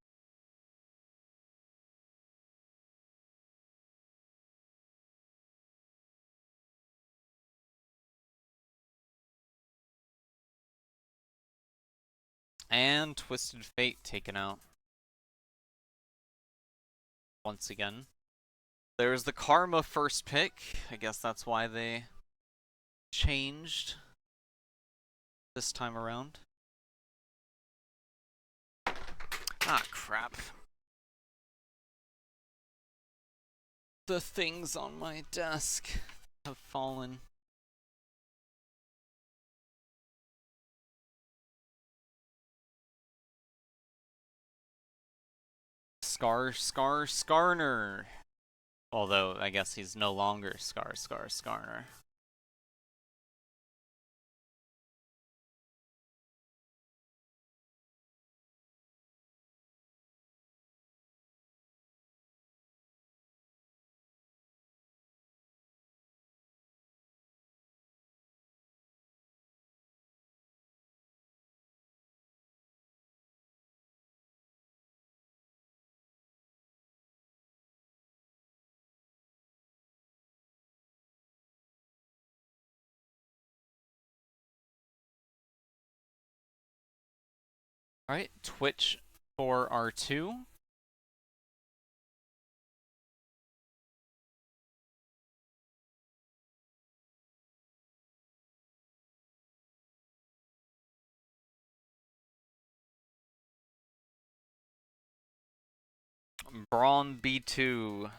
And Twisted Fate taken out. Once again. There's the Karma first pick. I guess that's why they changed this time around. Ah, crap. The things on my desk have fallen. Skarner. Although, I guess he's no longer Skarner. Alright, Twitch for R2. Braum B2.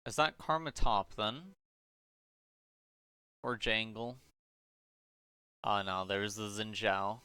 Is that Karma top then? Or Jangle? Oh no, there's the Xinjiao.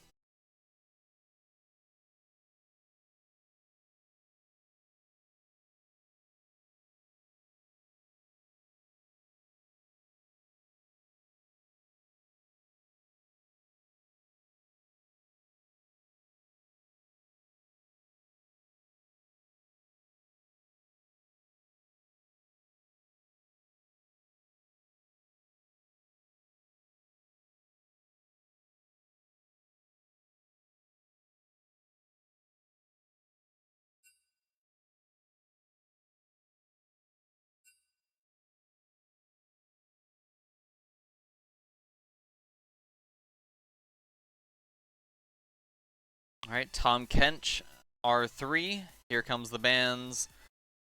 Alright, Tom Kench, R3. Here comes the bans.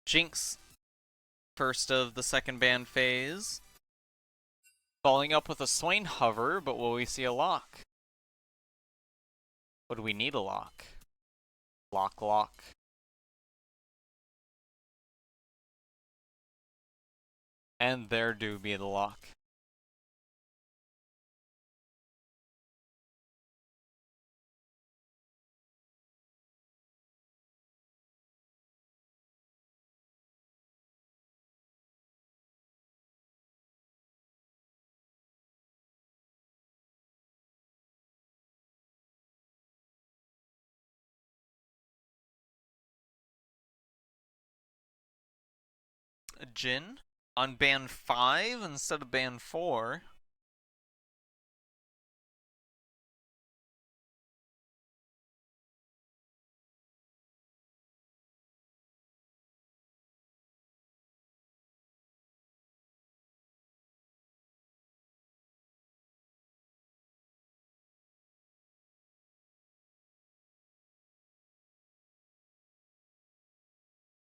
Jinx, first of the second ban phase. Following up with a Swain Hover, but will we see a lock? Would we need a lock? Lock. And there do be the lock. Jin on ban 5 instead of ban 4.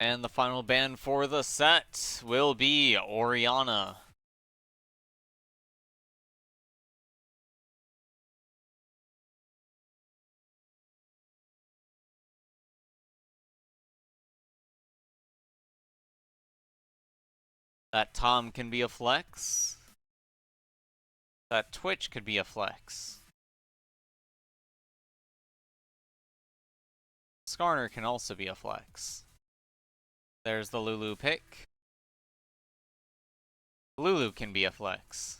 And the final ban for the set will be Orianna. That Tom can be a flex. That Twitch could be a flex. Skarner can also be a flex. There's the Lulu pick. Lulu can be a flex.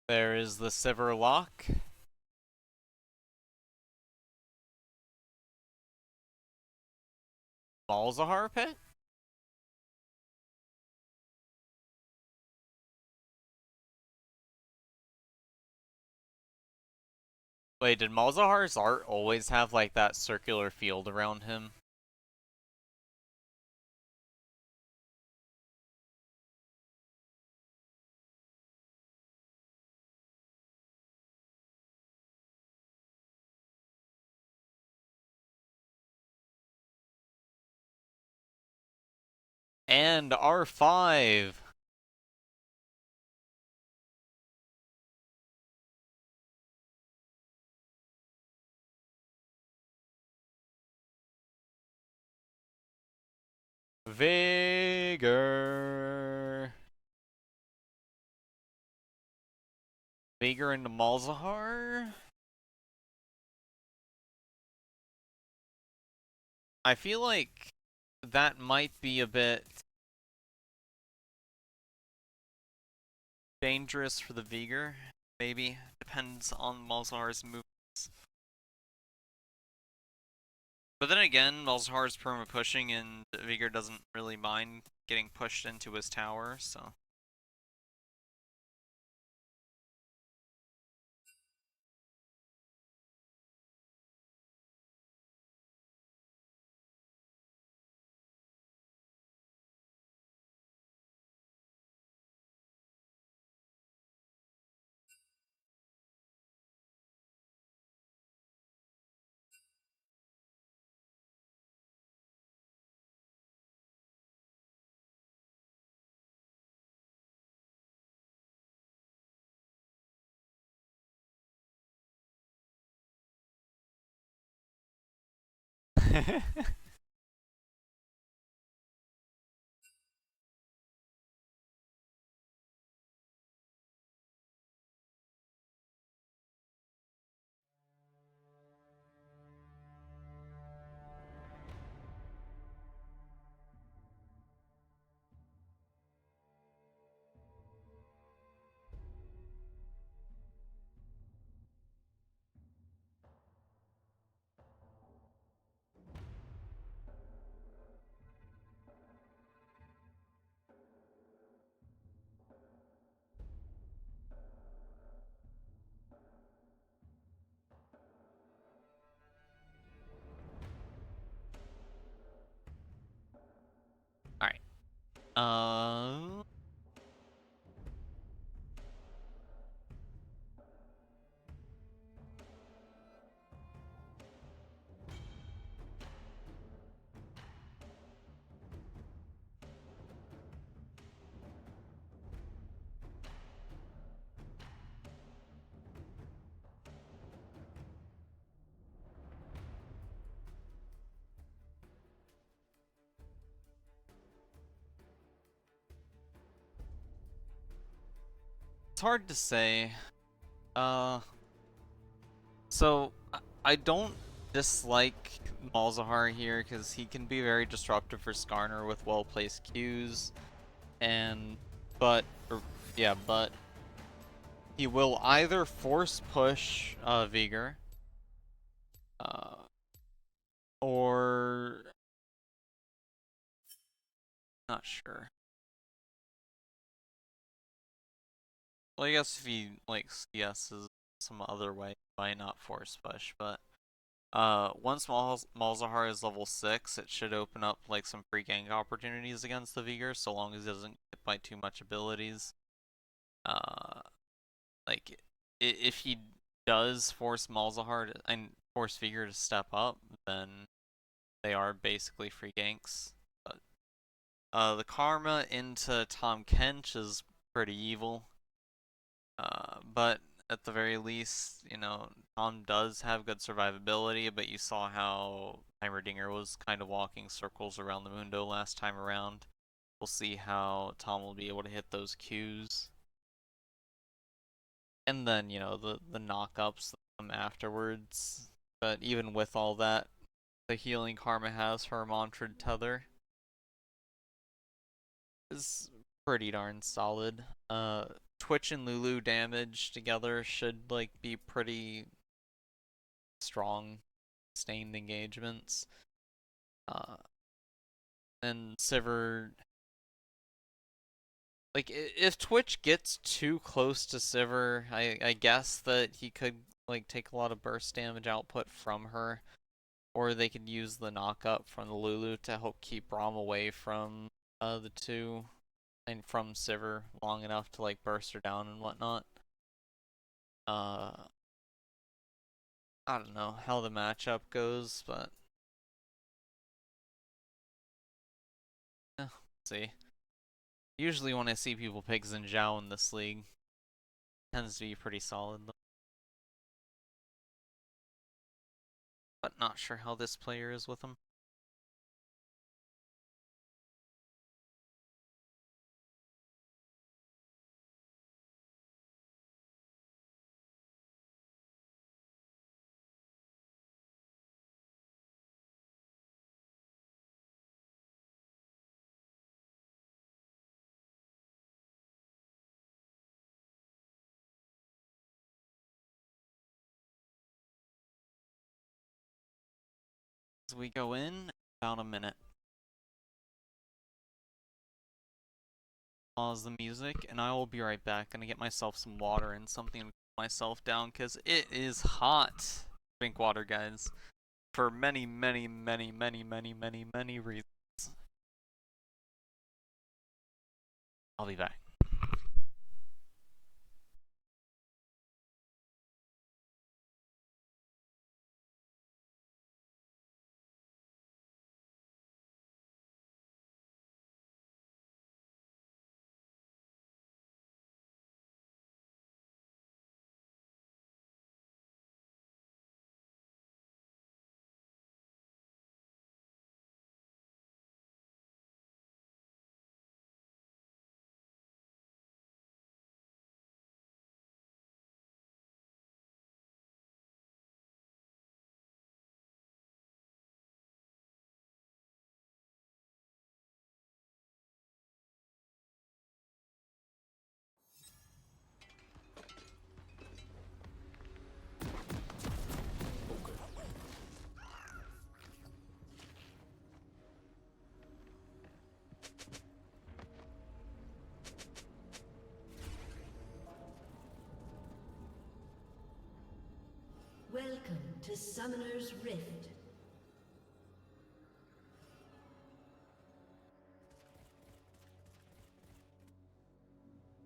There is the Sivir lock. Malzahar pit? Wait, did Malzahar's art always have like that circular field around him? And R5. Vigor. Vigor into Malzahar. I feel like that might be a bit dangerous for the Vigor. Maybe. Depends on Malzahar's movements. But then again, Malzahar's perma pushing and Vigor doesn't really mind getting pushed into his tower, so. Alright. It's hard to say. So I don't dislike Malzahar here because he can be very disruptive for Skarner with well-placed Qs, and but he will either force push Vigor, or not sure. Well, I guess if he like CS's some other way, he might not force push, but once Malzahar is level 6, it should open up like some free gank opportunities against the Vigor, so long as he doesn't get by too much abilities. Like if he does force Malzahar and force Vigor to step up, then they are basically free ganks. But the karma into Tom Kench is pretty evil. But at the very least, you know, Tom does have good survivability, but you saw how Heimerdinger was kind of walking circles around the Mundo last time around. We'll see how Tom will be able to hit those Qs. And then, you know, the knockups that come afterwards. But even with all that, the healing Karma has for Mantrid Tether is pretty darn solid. Twitch and Lulu damage together should like be pretty strong, sustained engagements. And Sivir, like if Twitch gets too close to Sivir, I guess that he could like take a lot of burst damage output from her, or they could use the knockup from the Lulu to help keep Braum away from the two and from Sivir long enough to like burst her down and whatnot. I don't know how the matchup goes, but let's see. Usually when I see people pick Xin Zhao in this league, it tends to be pretty solid though. But not sure how this player is with him. As we go in, about a minute. Pause the music, and I will be right back. Gonna get myself some water and something to cool myself down, because it is hot. Drink water, guys. For many, many, many, many, many, many, many reasons. I'll be back. Summoner's Rift.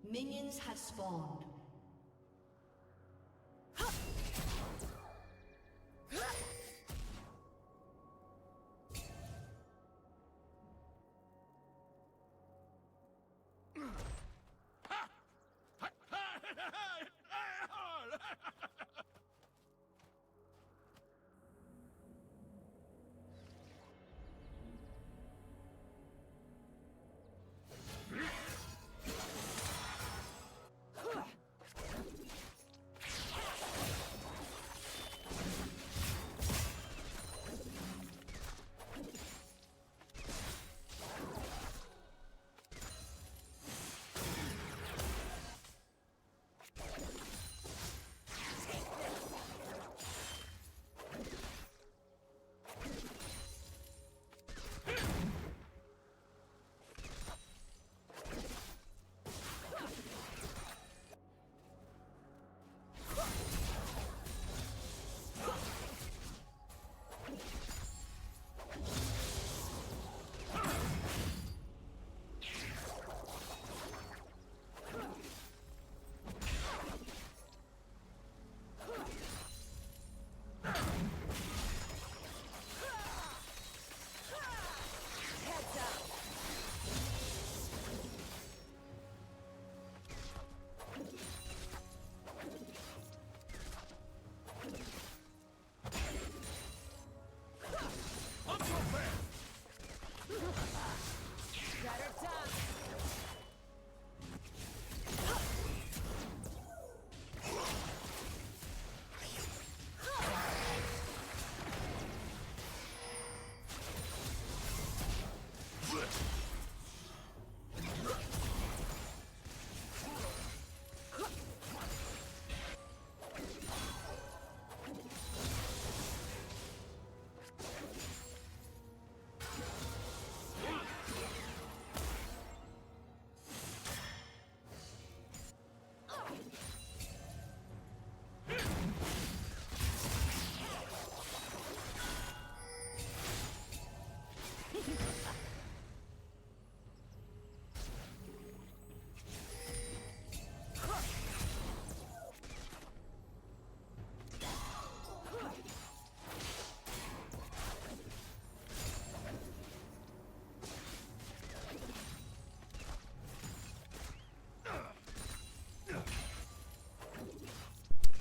Minions have spawned.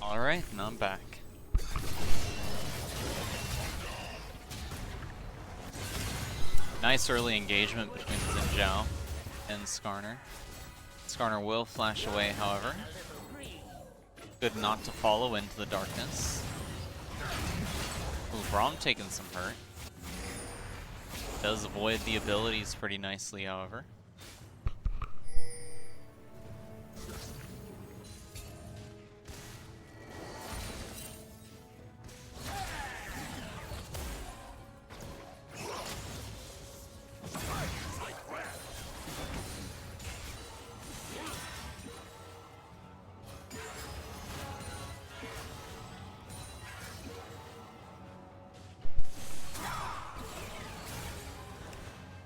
Alright, and I'm back. Nice early engagement between Xin Zhao and Skarner. Skarner will flash away, however. Good not to follow into the darkness. Ooh, Braum taking some hurt. Does avoid the abilities pretty nicely, however.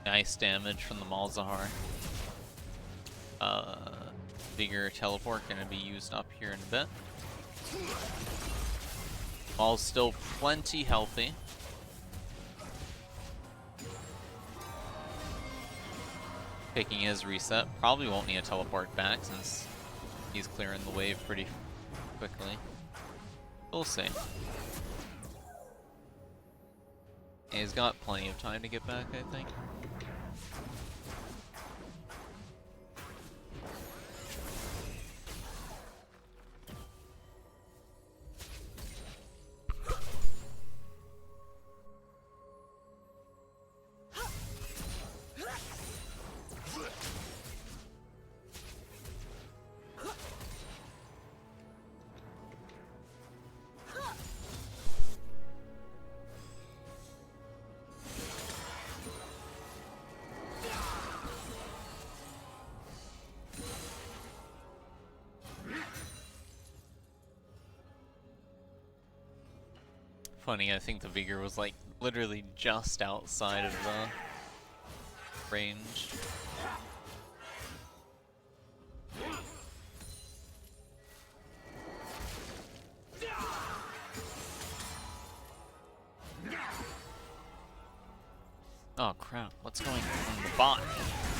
Nice damage from the Malzahar. Bigger teleport gonna be used up here in a bit. Mal's still plenty healthy. Taking his reset. Probably won't need a teleport back since he's clearing the wave pretty quickly. We'll see. He's got plenty of time to get back, I think. funny, I think the Vigor was like literally just outside of the range. Oh crap, what's going on the bot?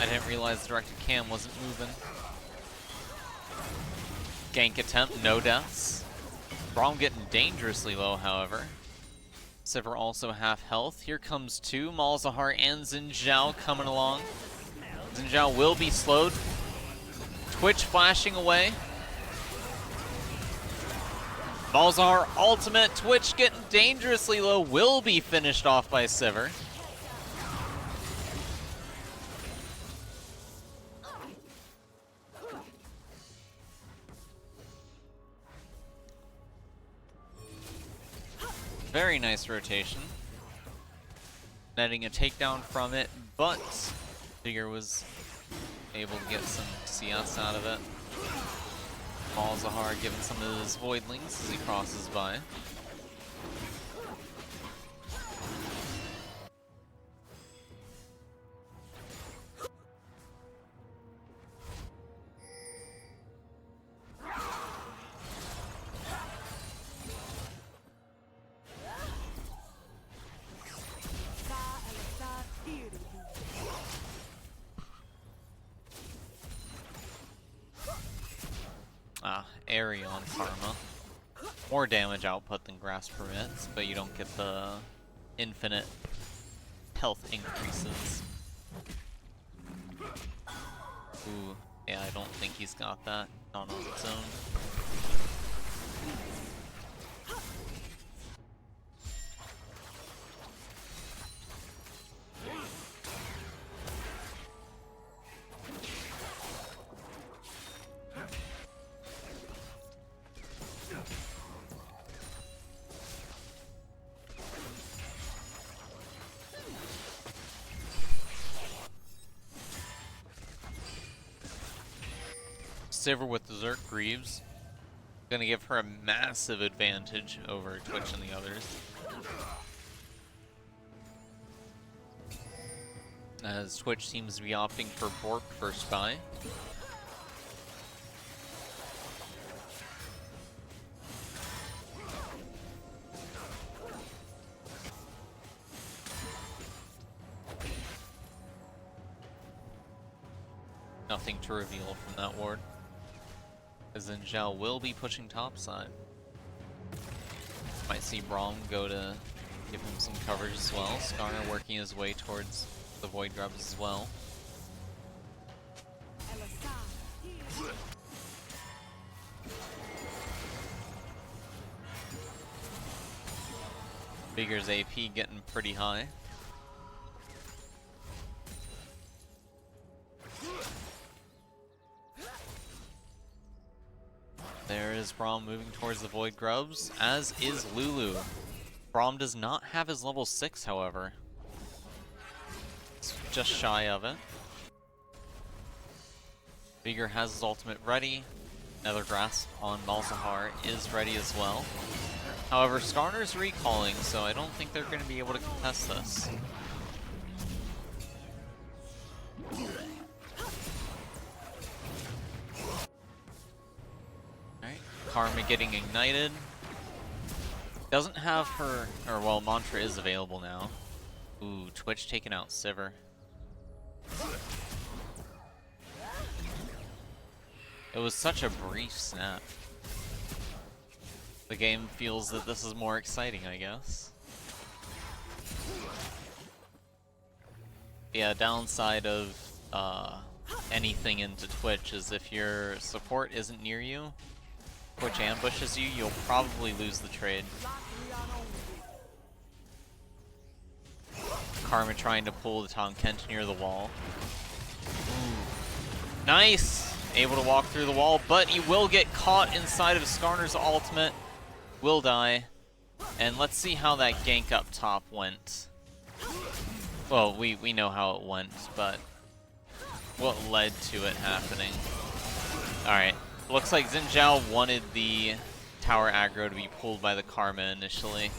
I didn't realize the directed cam wasn't moving. Gank attempt, no deaths. Braum getting dangerously low, however. Sivir also half health. Here comes two, Malzahar and Xin Zhao coming along. Xin Zhao will be slowed. Twitch flashing away. Malzahar ultimate, Twitch getting dangerously low, will be finished off by Sivir. Very nice rotation. Netting a takedown from it, but Vigor was able to get some CS out of it. Malzahar giving some of his voidlings as he crosses by. Airy on Karma. More damage output than grass permits, but you don't get the infinite health increases. Ooh, yeah, I don't think he's got that. Not on its own. Sivir with the Zerk Greaves. Gonna give her a massive advantage over Twitch and the others. As Twitch seems to be opting for Bork first buy. Nothing to reveal from that ward. As Xin Zhao will be pushing topside. Might see Braum go to give him some coverage as well. Skarner working his way towards the Void Grubs as well. Vigor's AP getting pretty high. There is Braum moving towards the Void Grubs, as is Lulu. Braum does not have his level 6, however. It's just shy of it. Vigor has his ultimate ready. Another grasp on Malzahar is ready as well. However, Skarner's recalling, so I don't think they're going to be able to contest this. Karma getting ignited. Doesn't have her, or well, Mantra is available now. Ooh, Twitch taking out Sivir. It was such a brief snap. The game feels that this is more exciting, I guess. Yeah, downside of anything into Twitch is if your support isn't near you, Twitch ambushes you, you'll probably lose the trade. Karma trying to pull the Tom Kent near the wall. Ooh. Nice! Able to walk through the wall, but he will get caught inside of Skarner's ultimate. Will die. And let's see how that gank up top went. Well, we know how it went, but what led to it happening. Alright. Looks like Xin Zhao wanted the tower aggro to be pulled by the Karma initially.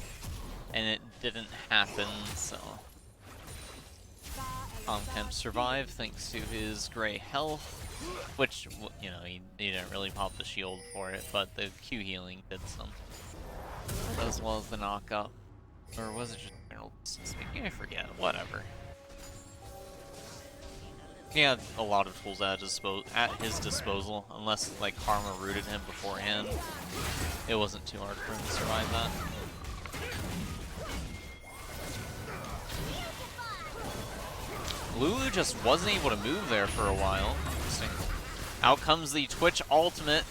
and it didn't happen, so Tom Kemp survived thanks to his gray health, which, you know, he didn't really pop the shield for it, but the Q healing did some, as well as the knockup. Or was it just general distance making? I forget, whatever. He had a lot of tools at his disposal, unless like Karma rooted him beforehand. It wasn't too hard for him to survive that. Lulu just wasn't able to move there for a while. Interesting. Out comes the Twitch ultimate.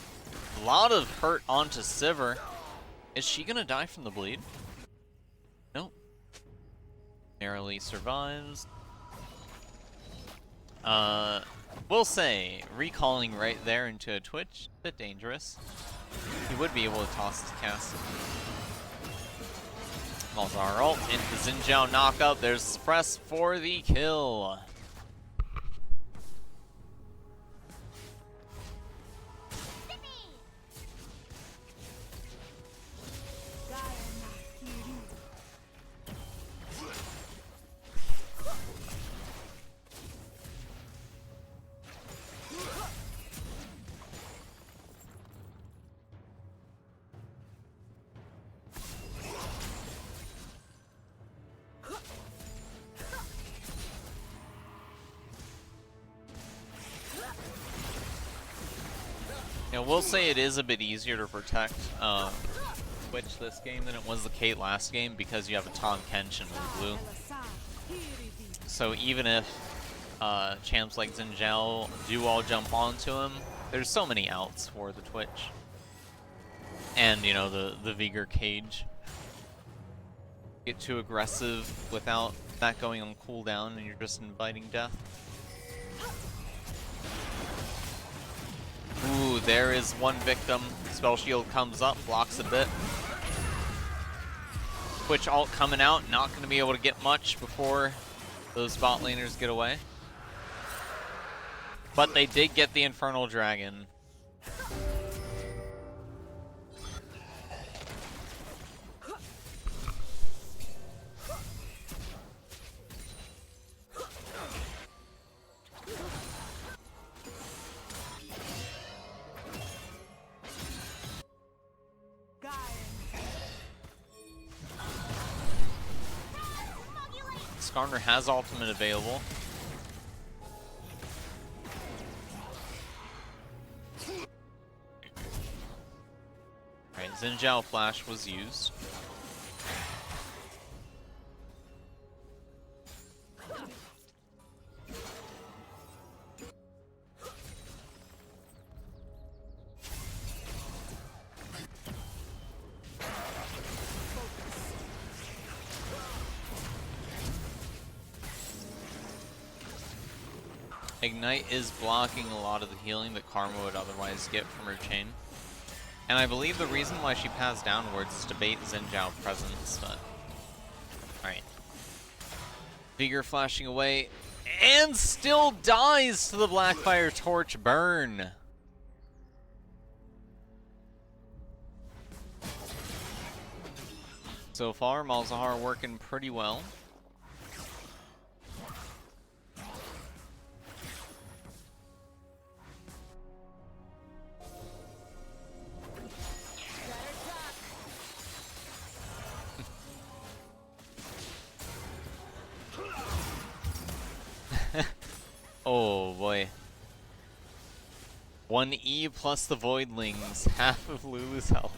A lot of hurt onto Sivir. Is she gonna die from the bleed? Nope. Narrowly survives. We'll say, recalling right there into a Twitch, a bit dangerous. He would be able to toss his cast. Malzahar ult into the Xin Zhao knockup. There's Suppress for the kill. Now, we'll say it is a bit easier to protect Twitch this game than it was the Kate last game because you have a Tahm Kench and Blue. So even if champs like Xin Zhao do all jump onto him, there's so many outs for the Twitch. And, you know, the Vigor cage. Get too aggressive without that going on cooldown and you're just inviting death. Ooh, there is one victim. Spell shield comes up, blocks a bit. Twitch ult coming out, not going to be able to get much before those bot laners get away. But they did get the Infernal Dragon. Skarner has ultimate available. Alright, Xin Zhao flash was used. Ignite is blocking a lot of the healing that Karma would otherwise get from her chain. And I believe the reason why she passed downwards is to bait Xin Zhao presence, but... Alright. Vigor flashing away, and still dies to the Blackfire Torch burn! So far, Malzahar working pretty well. Oh boy. 1E plus the Voidlings, half of Lulu's health.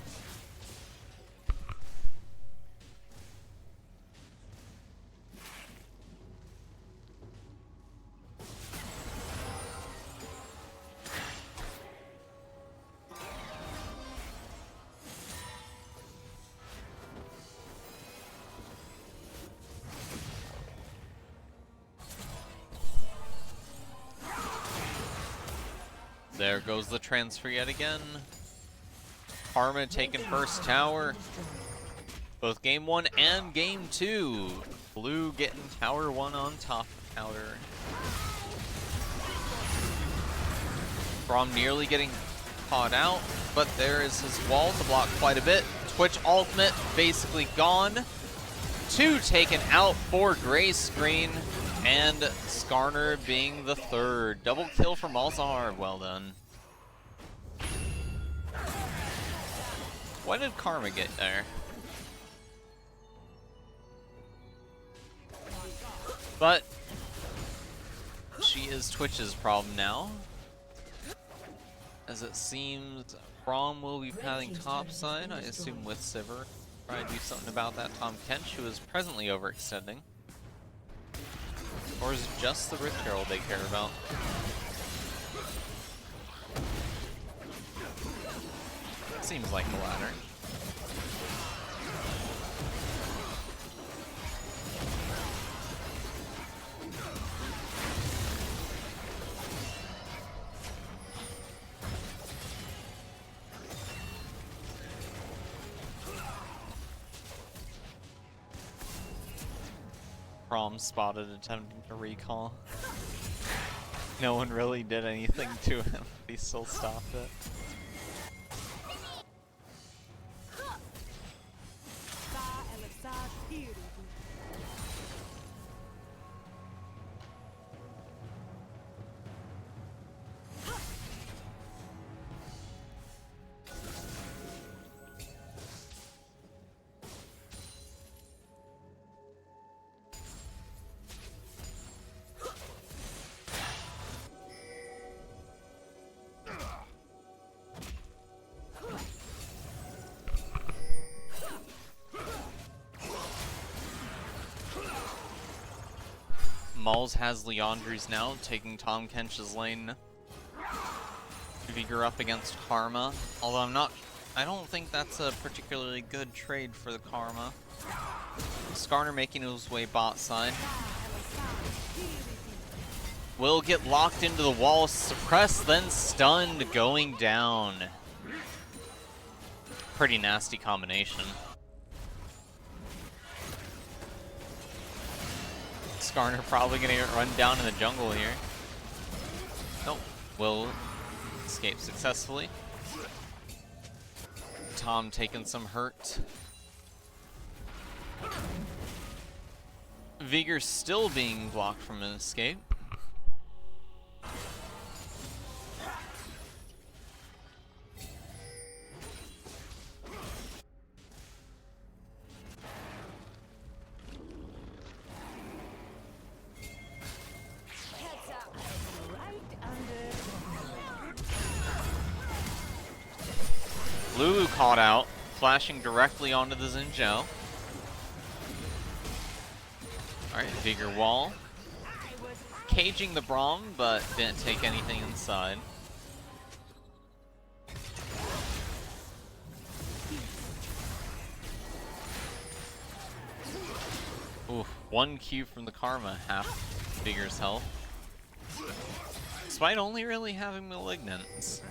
There goes the transfer yet again. Karma taking first tower. Both game 1 and game 2. Blue getting tower 1 on top of tower. Braum nearly getting caught out, but there is his wall to block quite a bit. Twitch ultimate basically gone. Two taken out for Gray Screen, and Skarner being the third. Double kill for Malzahar. Well done. Why did Karma get there? But she is Twitch's problem now, as it seems Braum will be padding topside, I assume with Sivir. Try to do something about that Tom Kench, who is presently overextending. Or is it just the Rift Herald they care about? Seems like the latter. Prom spotted attempting to recall. No one really did anything to him, he still stopped it. Malz has Leandri's now, taking Tom Kench's lane. Vigor up against Karma, although I don't think that's a particularly good trade for the Karma. Skarner making his way bot side. Will get locked into the wall, suppressed, then stunned, going down. Pretty nasty combination. Skarner probably gonna get run down in the jungle here. Nope. Will escape successfully. Tom taking some hurt. Vigor still being blocked from an escape. Lulu caught out, flashing directly onto the Xin Zhao. Alright, Vigor wall. Caging the Braum, but didn't take anything inside. Ooh, 1 Q from the Karma, half Vigor's health. Despite only really having Malignants.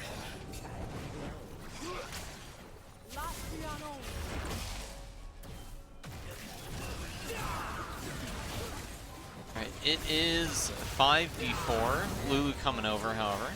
Alright, it is 5v4. Lulu coming over, however.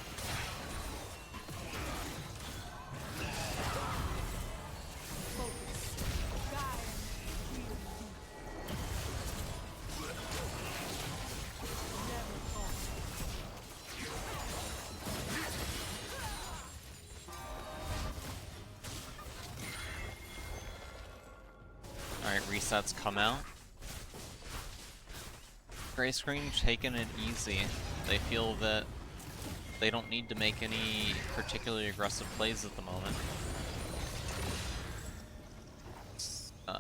Alright, resets come out. Gray Screen taking it easy. They feel that they don't need to make any particularly aggressive plays at the moment.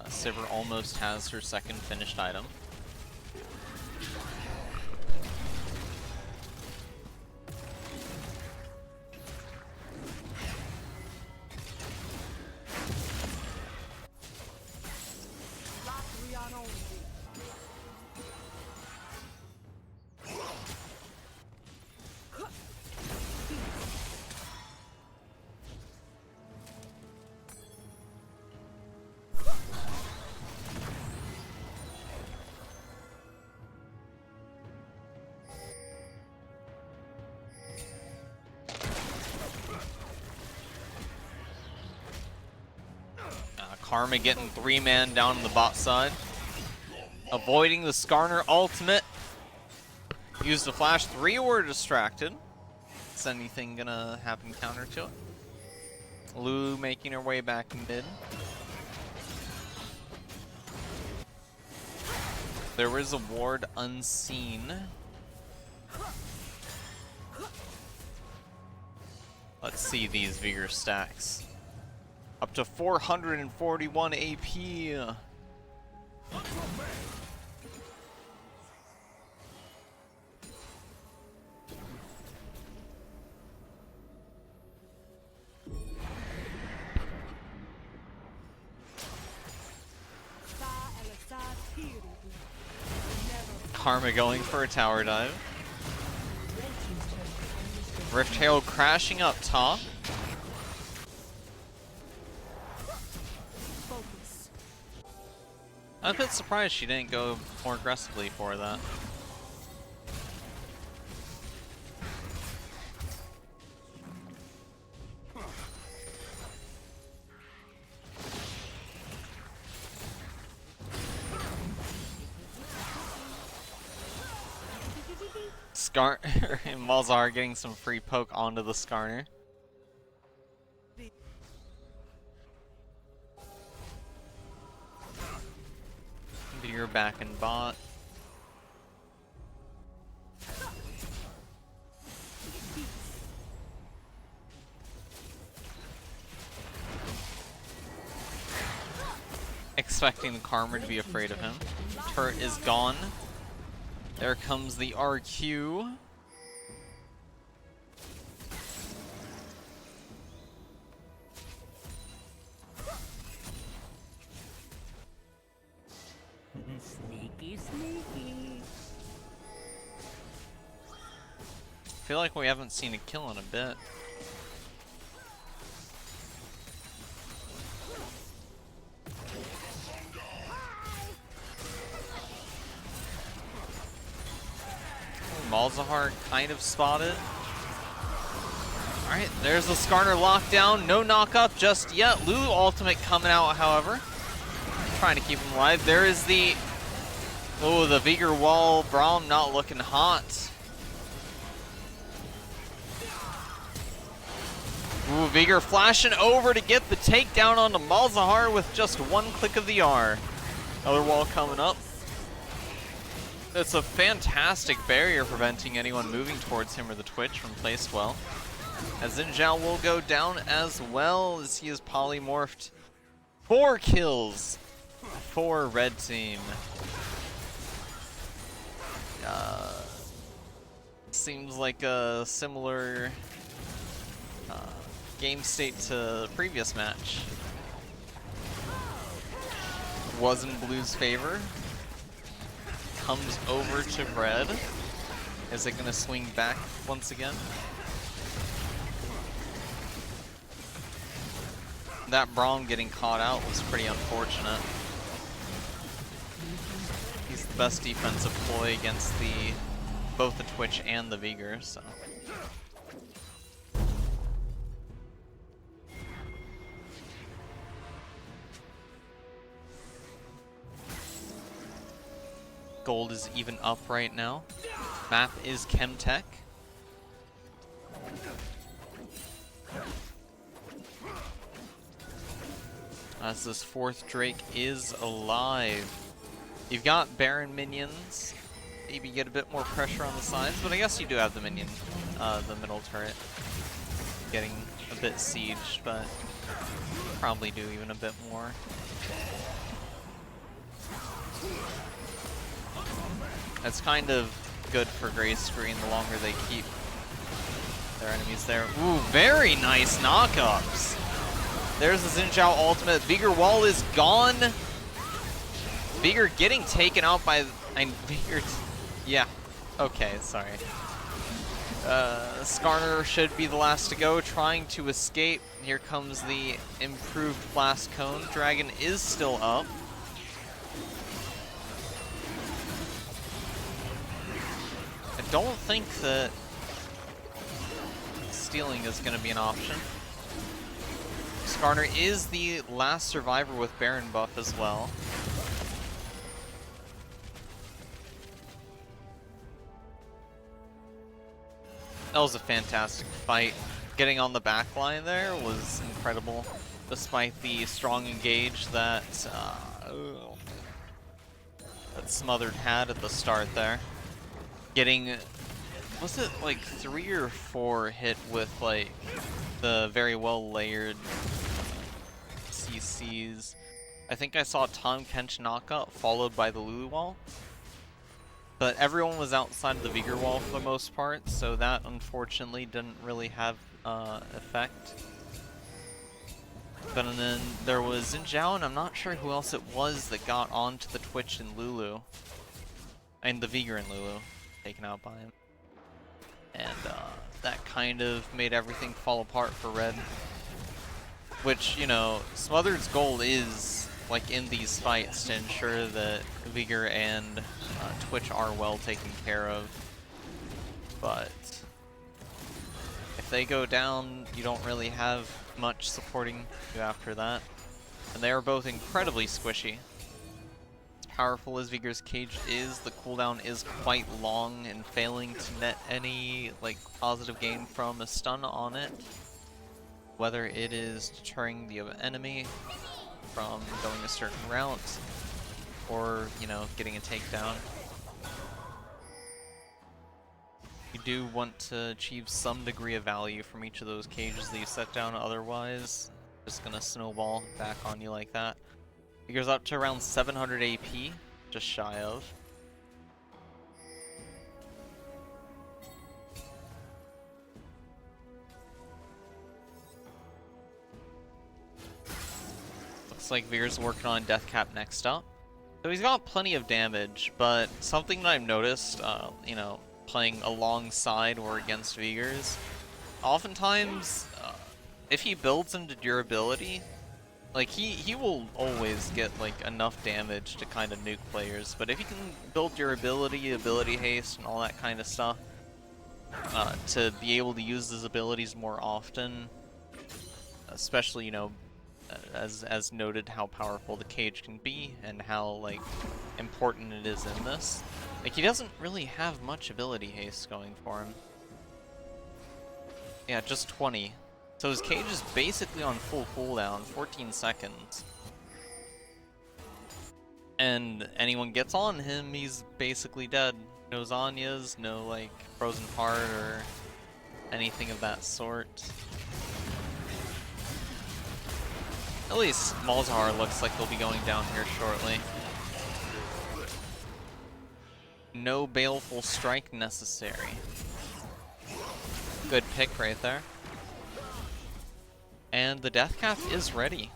Sivir almost has her second finished item. Karma getting 3-man down on the bot side. Avoiding the Skarner ultimate. Used the flash. 3 were distracted. Is anything gonna happen counter to it? Lu making her way back mid. There was a ward unseen. Let's see these vigor stacks. Up to 441 AP. Karma going for a tower dive. Rift Herald crashing up top. I'm a bit surprised she didn't go more aggressively for that. And Malzahar getting some free poke onto the Skarner. You're back in bot. Expecting the Karma to be afraid of him. Turret is gone. There comes the RQ. Sneaky, sneaky. I feel like we haven't seen a kill in a bit. Malzahar kind of spotted. Alright, there's the Skarner lockdown. No knock up just yet. Lu ultimate coming out, however. Trying to keep him alive. There is the... Oh, the Vigor wall. Braum not looking hot. Ooh, Vigor flashing over to get the takedown onto Malzahar with just one click of the R. Another wall coming up. It's a fantastic barrier preventing anyone moving towards him or the Twitch from placed well. As Xin Zhao will go down as well as he is polymorphed. 4 kills for red team. Seems like a similar game state to the previous match. Was in Blue's favor. Comes over to red. Is it gonna swing back once again? That Braum getting caught out was pretty unfortunate. He's the best defensive ploy against both the Twitch and the Vigor, so. Gold is even up right now. Map is Chemtech. As this 4th Drake is alive. You've got Baron minions. Maybe get a bit more pressure on the sides, but I guess you do have the minion, the middle turret. Getting a bit sieged, but probably do even a bit more. That's kind of good for Gray Screen the longer they keep their enemies there. Ooh, very nice knockups. There's the Xin Zhao ultimate. Vigor wall is gone. Vigor getting taken out by... Vigor... Yeah. Okay, sorry. Skarner should be the last to go, trying to escape. Here comes the improved blast cone. Dragon is still up. I don't think that stealing is going to be an option. Skarner is the last survivor with Baron buff as well. That was a fantastic fight. Getting on the back line there was incredible, despite the strong engage that that Smothered had at the start there. Getting, was it like 3 or 4 hit with like the very well layered CCs. I think I saw Tom Kench knockout followed by the Lulu wall. But everyone was outside of the Vigor wall for the most part, so that unfortunately didn't really have effect. But then there was Xin Zhao, and I'm not sure who else it was that got onto the Twitch and Lulu. And the Vigor and Lulu, taken out by him. And that kind of made everything fall apart for Red. Which, you know, Smothered's goal is, like, in these fights to ensure that Vigor and Twitch are well taken care of. But if they go down, you don't really have much supporting you after that. And they are both incredibly squishy. As powerful as Vigor's cage is, the cooldown is quite long, and failing to net any like positive gain from a stun on it, whether it is deterring the enemy from going a certain route, or, you know, getting a takedown. You do want to achieve some degree of value from each of those cages that you set down, otherwise just gonna snowball back on you like that. It goes up to around 700 AP, just shy of. Looks like Vigor's working on Death Cap next up. So he's got plenty of damage, but something that I've noticed, you know, playing alongside or against Vigors, oftentimes, if he builds into durability, like, he will always get, like, enough damage to kind of nuke players, but if he can build durability, ability haste, and all that kind of stuff, to be able to use his abilities more often, especially, you know, as noted how powerful the cage can be, and how, like, important it is in this. Like, he doesn't really have much ability haste going for him. Yeah, just 20. So his cage is basically on full cooldown, 14 seconds. And anyone gets on him, he's basically dead. No Zanyas, no, like, Frozen Heart or anything of that sort. At least Malzahar looks like they'll be going down here shortly. No Baleful Strike necessary. Good pick right there. And the Death Cap is ready.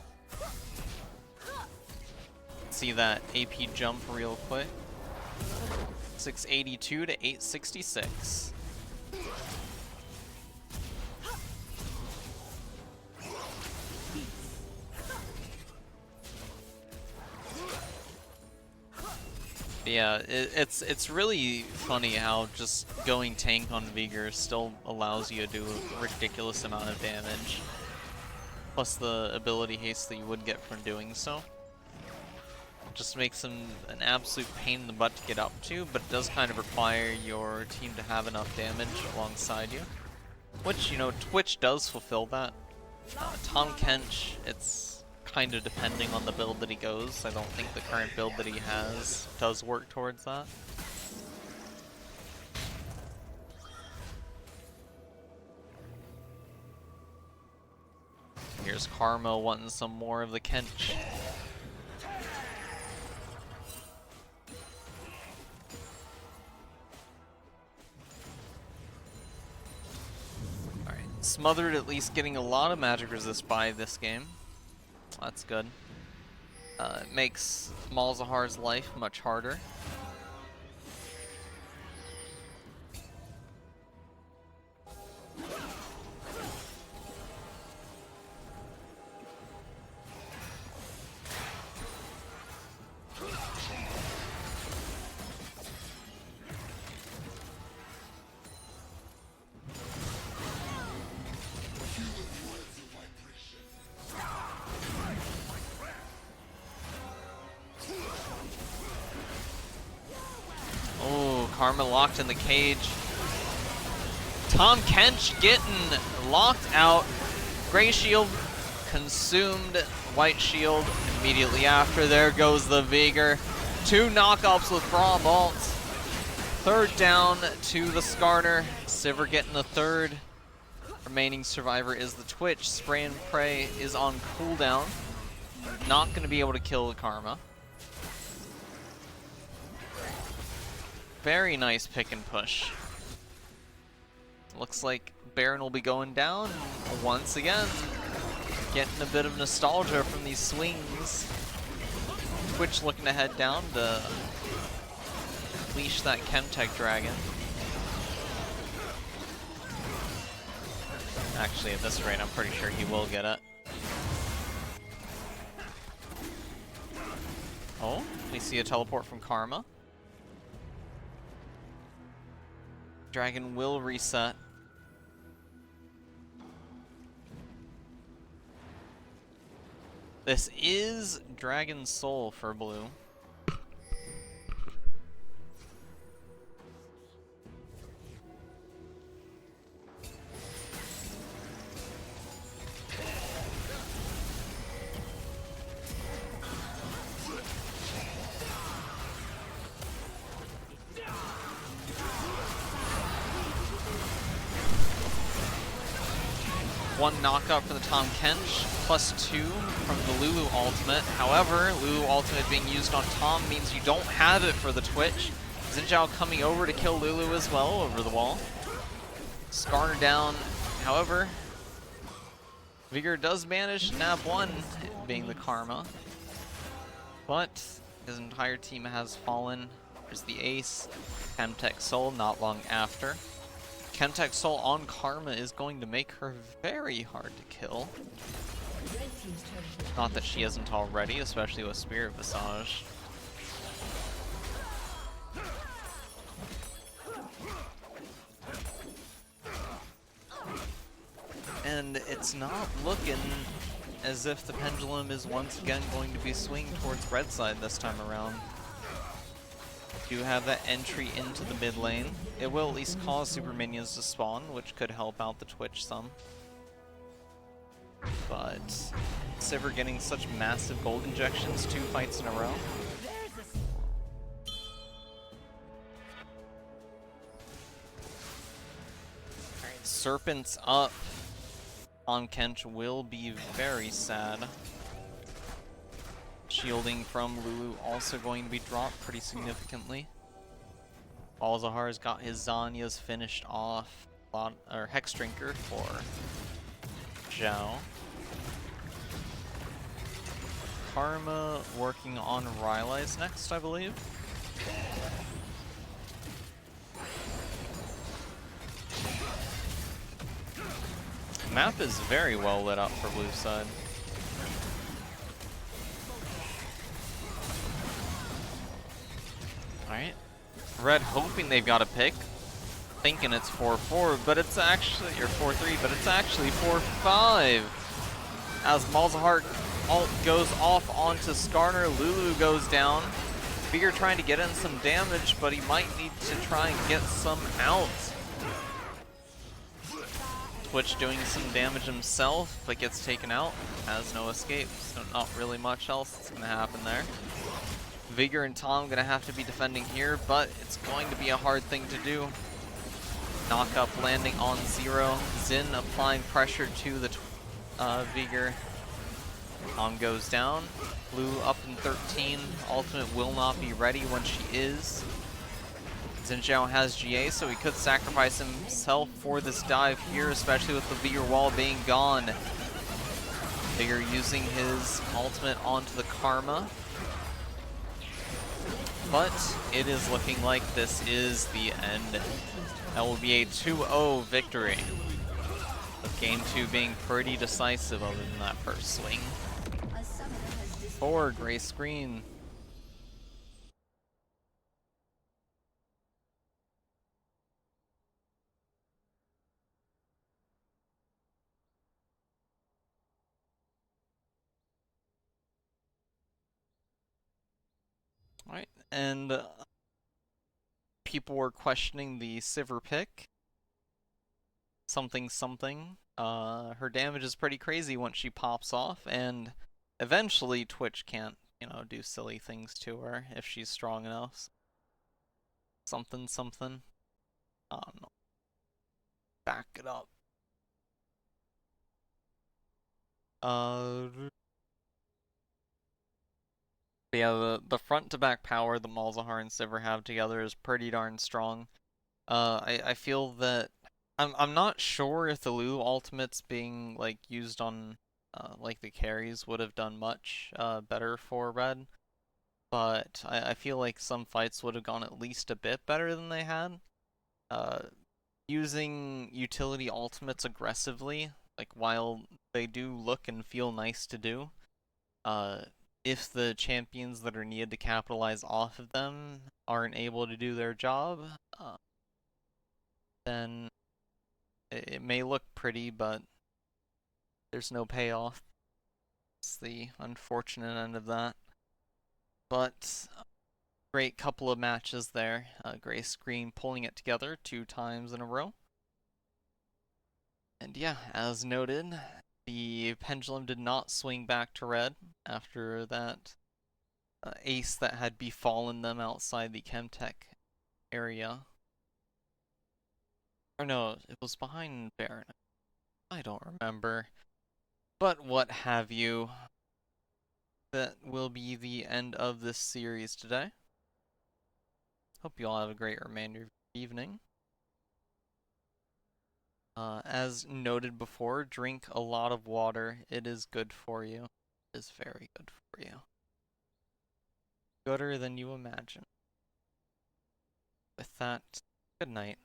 See that AP jump real quick. 682 to 866. Yeah, it's really funny how just going tank on Vigor still allows you to do a ridiculous amount of damage. Plus the ability haste that you would get from doing so. Just makes him an absolute pain in the butt to get up to, but it does kind of require your team to have enough damage alongside you. Which, you know, Twitch does fulfill that. Tom Kench, it's kind of depending on the build that he goes. I don't think the current build that he has does work towards that. Here's Karma wanting some more of the Kench. Alright, Smothered at least getting a lot of magic resist by this game. That's good. It makes Malzahar's life much harder. Karma locked in the cage. Tom Kench getting locked out. Gray shield consumed. White shield immediately after. There goes the Vigor. 2 knockups with Braum ults. 3rd down to the Skarner. Sivir getting the 3rd. Remaining survivor is the Twitch. Spray and Pray is on cooldown. Not going to be able to kill the Karma. Very nice pick and push. Looks like Baron will be going down once again. Getting a bit of nostalgia from these swings. Twitch looking to head down to leash that Chemtech Dragon. Actually, at this rate, I'm pretty sure he will get it. Oh, we see a teleport from Karma. Dragon will reset. This is Dragon Soul for blue. One knockup for the Tom Kench, +2 from the Lulu ultimate. However, Lulu ultimate being used on Tom means you don't have it for the Twitch. Xin Zhao coming over to kill Lulu as well over the wall. Skarner down, however, Vigor does manage to nab 1, being the Karma. But his entire team has fallen. There's the Ace, Chemtech Soul not long after. Chemtech Soul on Karma is going to make her very hard to kill. Not that she isn't already, especially with Spirit Visage. And it's not looking as if the pendulum is once again going to be swinging towards red side this time around. Do have that entry into the mid lane. It will at least cause super minions to spawn, which could help out the Twitch some. But Sivir getting such massive gold injections 2 fights in a row. Alright, Serpent's up. On Kench will be very sad. Shielding from Lulu also going to be dropped pretty significantly. Alzahar's got his Zanya's finished off, or Hex Drinker for Zhao. Karma working on Rylai's next, I believe. Map is very well lit up for blue side. Alright. Red hoping they've got a pick. Thinking it's 4-4, but it's actually, or 4-3, but it's actually 4-5. As Malzahar ult goes off onto Skarner, Lulu goes down. Vigor trying to get in some damage, but he might need to try and get some out. Twitch doing some damage himself, but gets taken out. Has no escape, so not really much else that's going to happen there. Vigor and Tom going to have to be defending here, but it's going to be a hard thing to do. Knockup landing on 0. Xin applying pressure to the Vigor. Tom goes down. Blue up in 13. Ultimate will not be ready when she is. Xin Zhao has GA, so he could sacrifice himself for this dive here, especially with the Vigor wall being gone. Vigor using his ultimate onto the Karma. But it is looking like this is the end. That will be a 2-0 victory. With game 2 being pretty decisive other than that first swing. For gray screen. Alright, and people were questioning the Sivir pick. something something. Her damage is pretty crazy once she pops off, and eventually Twitch can't, do silly things to her if she's strong enough. Something something. I don't know. Back it up. Yeah, the front to back power the Malzahar and Sivir have together is pretty darn strong. I feel that I'm not sure if the Lulu ultimates being like used on like the carries would have done much better for Red, but I feel like some fights would have gone at least a bit better than they had. Uh, Using utility ultimates aggressively, like while they do look and feel nice to do, uh, if the champions that are needed to capitalize off of them aren't able to do their job, then it may look pretty, but there's no payoff. It's the unfortunate end of that. But great couple of matches there. Grace Green pulling it together 2 times in a row. And yeah, as noted, the pendulum did not swing back to red after that ace that had befallen them outside the Chemtech area. Or no, it was behind Baron. I don't remember. But what have you. That will be the end of this series today. Hope you all have a great remainder of your evening. As noted before, drink a lot of water. It is good for you. It is very good for you. Gooder than you imagine. With that, good night.